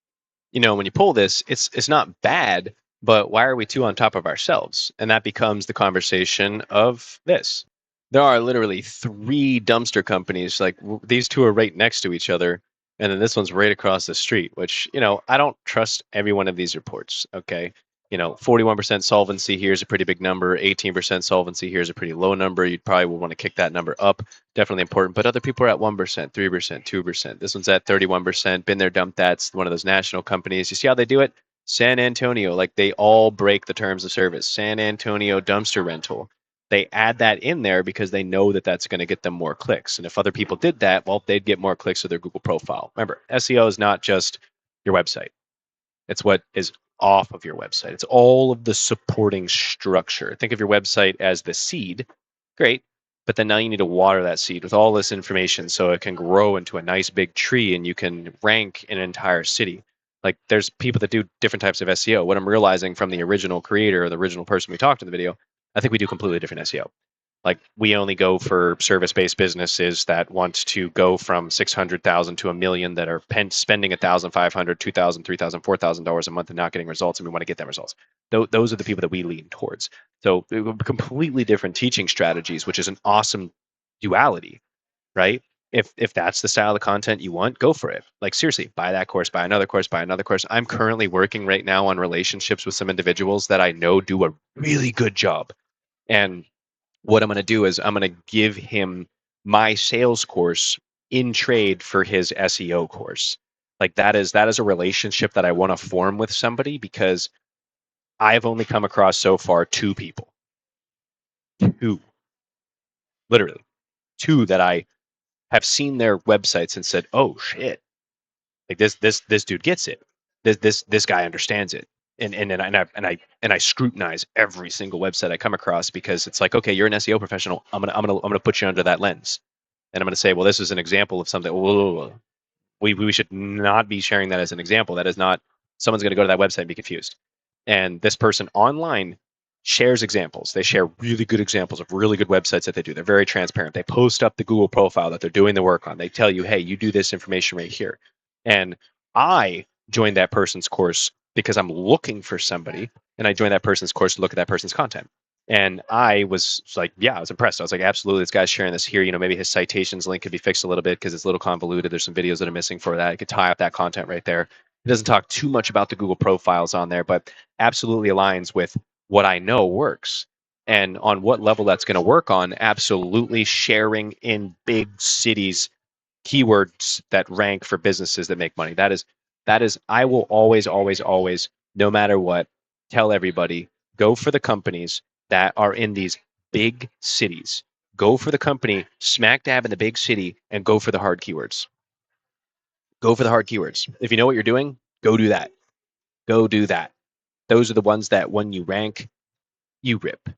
When you pull this, it's not bad, but why are we too on top of ourselves? And that becomes the conversation of this. There are literally 3 dumpster companies. Like these two are right next to each other, and then this one's right across the street. Which I don't trust every one of these reports. Okay, 41% solvency here is a pretty big number. 18% solvency here is a pretty low number. You'd probably want to kick that number up. Definitely important. But other people are at 1%, 3%, 2%. This one's at 31%. Been there, dumped that. It's one of those national companies. You see how they do it? San Antonio, like they all break the terms of service. San Antonio dumpster rental. They add that in there because they know that that's going to get them more clicks. And if other people did that, well, they'd get more clicks to their Google profile. Remember, SEO is not just your website. It's what is off of your website. It's all of the supporting structure. Think of your website as the seed. Great. But then now you need to water that seed with all this information so it can grow into a nice big tree and you can rank an entire city. Like there's people that do different types of SEO. What I'm realizing from the original creator or the original person we talked in the video, I think we do completely different SEO. Like we only go for service-based businesses that want to go from 600,000 to a million that are spending 1,500, 2,000, 3,000, 4,000 dollars a month and not getting results, and we want to get them results. Those are the people that we lean towards. So completely different teaching strategies, which is an awesome duality, right? If that's the style of content you want, go for it. Like seriously, buy that course, buy another course, buy another course. I'm currently working right now on relationships with some individuals that I know do a really good job, and what I'm going to do is I'm going to give him my sales course in trade for his SEO course. Like that is a relationship that I want to form with somebody because I've only come across so far 2 people. 2. Literally. 2 that I have seen their websites and said, "Oh shit. Like this dude gets it. This guy understands it." And I scrutinize every single website I come across because it's like, okay, you're an SEO professional. I'm gonna put you under that lens, and I'm gonna say, well, this is an example of something. Whoa. We should not be sharing that as an example. That is not. Someone's gonna go to that website and be confused. And this person online shares examples. They share really good examples of really good websites that they do. They're very transparent. They post up the Google profile that they're doing the work on. They tell you, hey, you do this information right here. And I joined that person's course because I'm looking for somebody, and I joined that person's course to look at that person's content. And I was like, yeah, I was impressed. I was like, absolutely, this guy's sharing this here. Maybe his citations link could be fixed a little bit because it's a little convoluted. There's some videos that are missing for that. It could tie up that content right there. It doesn't talk too much about the Google profiles on there, but absolutely aligns with what I know works. And on what level that's going to work on, absolutely sharing in big cities keywords that rank for businesses that make money. That is I will always, always, always, no matter what, tell everybody, go for the companies that are in these big cities. Go for the company smack dab in the big city and go for the hard keywords. Go for the hard keywords. If you know what you're doing, go do that. Go do that. Those are the ones that when you rank, you rip.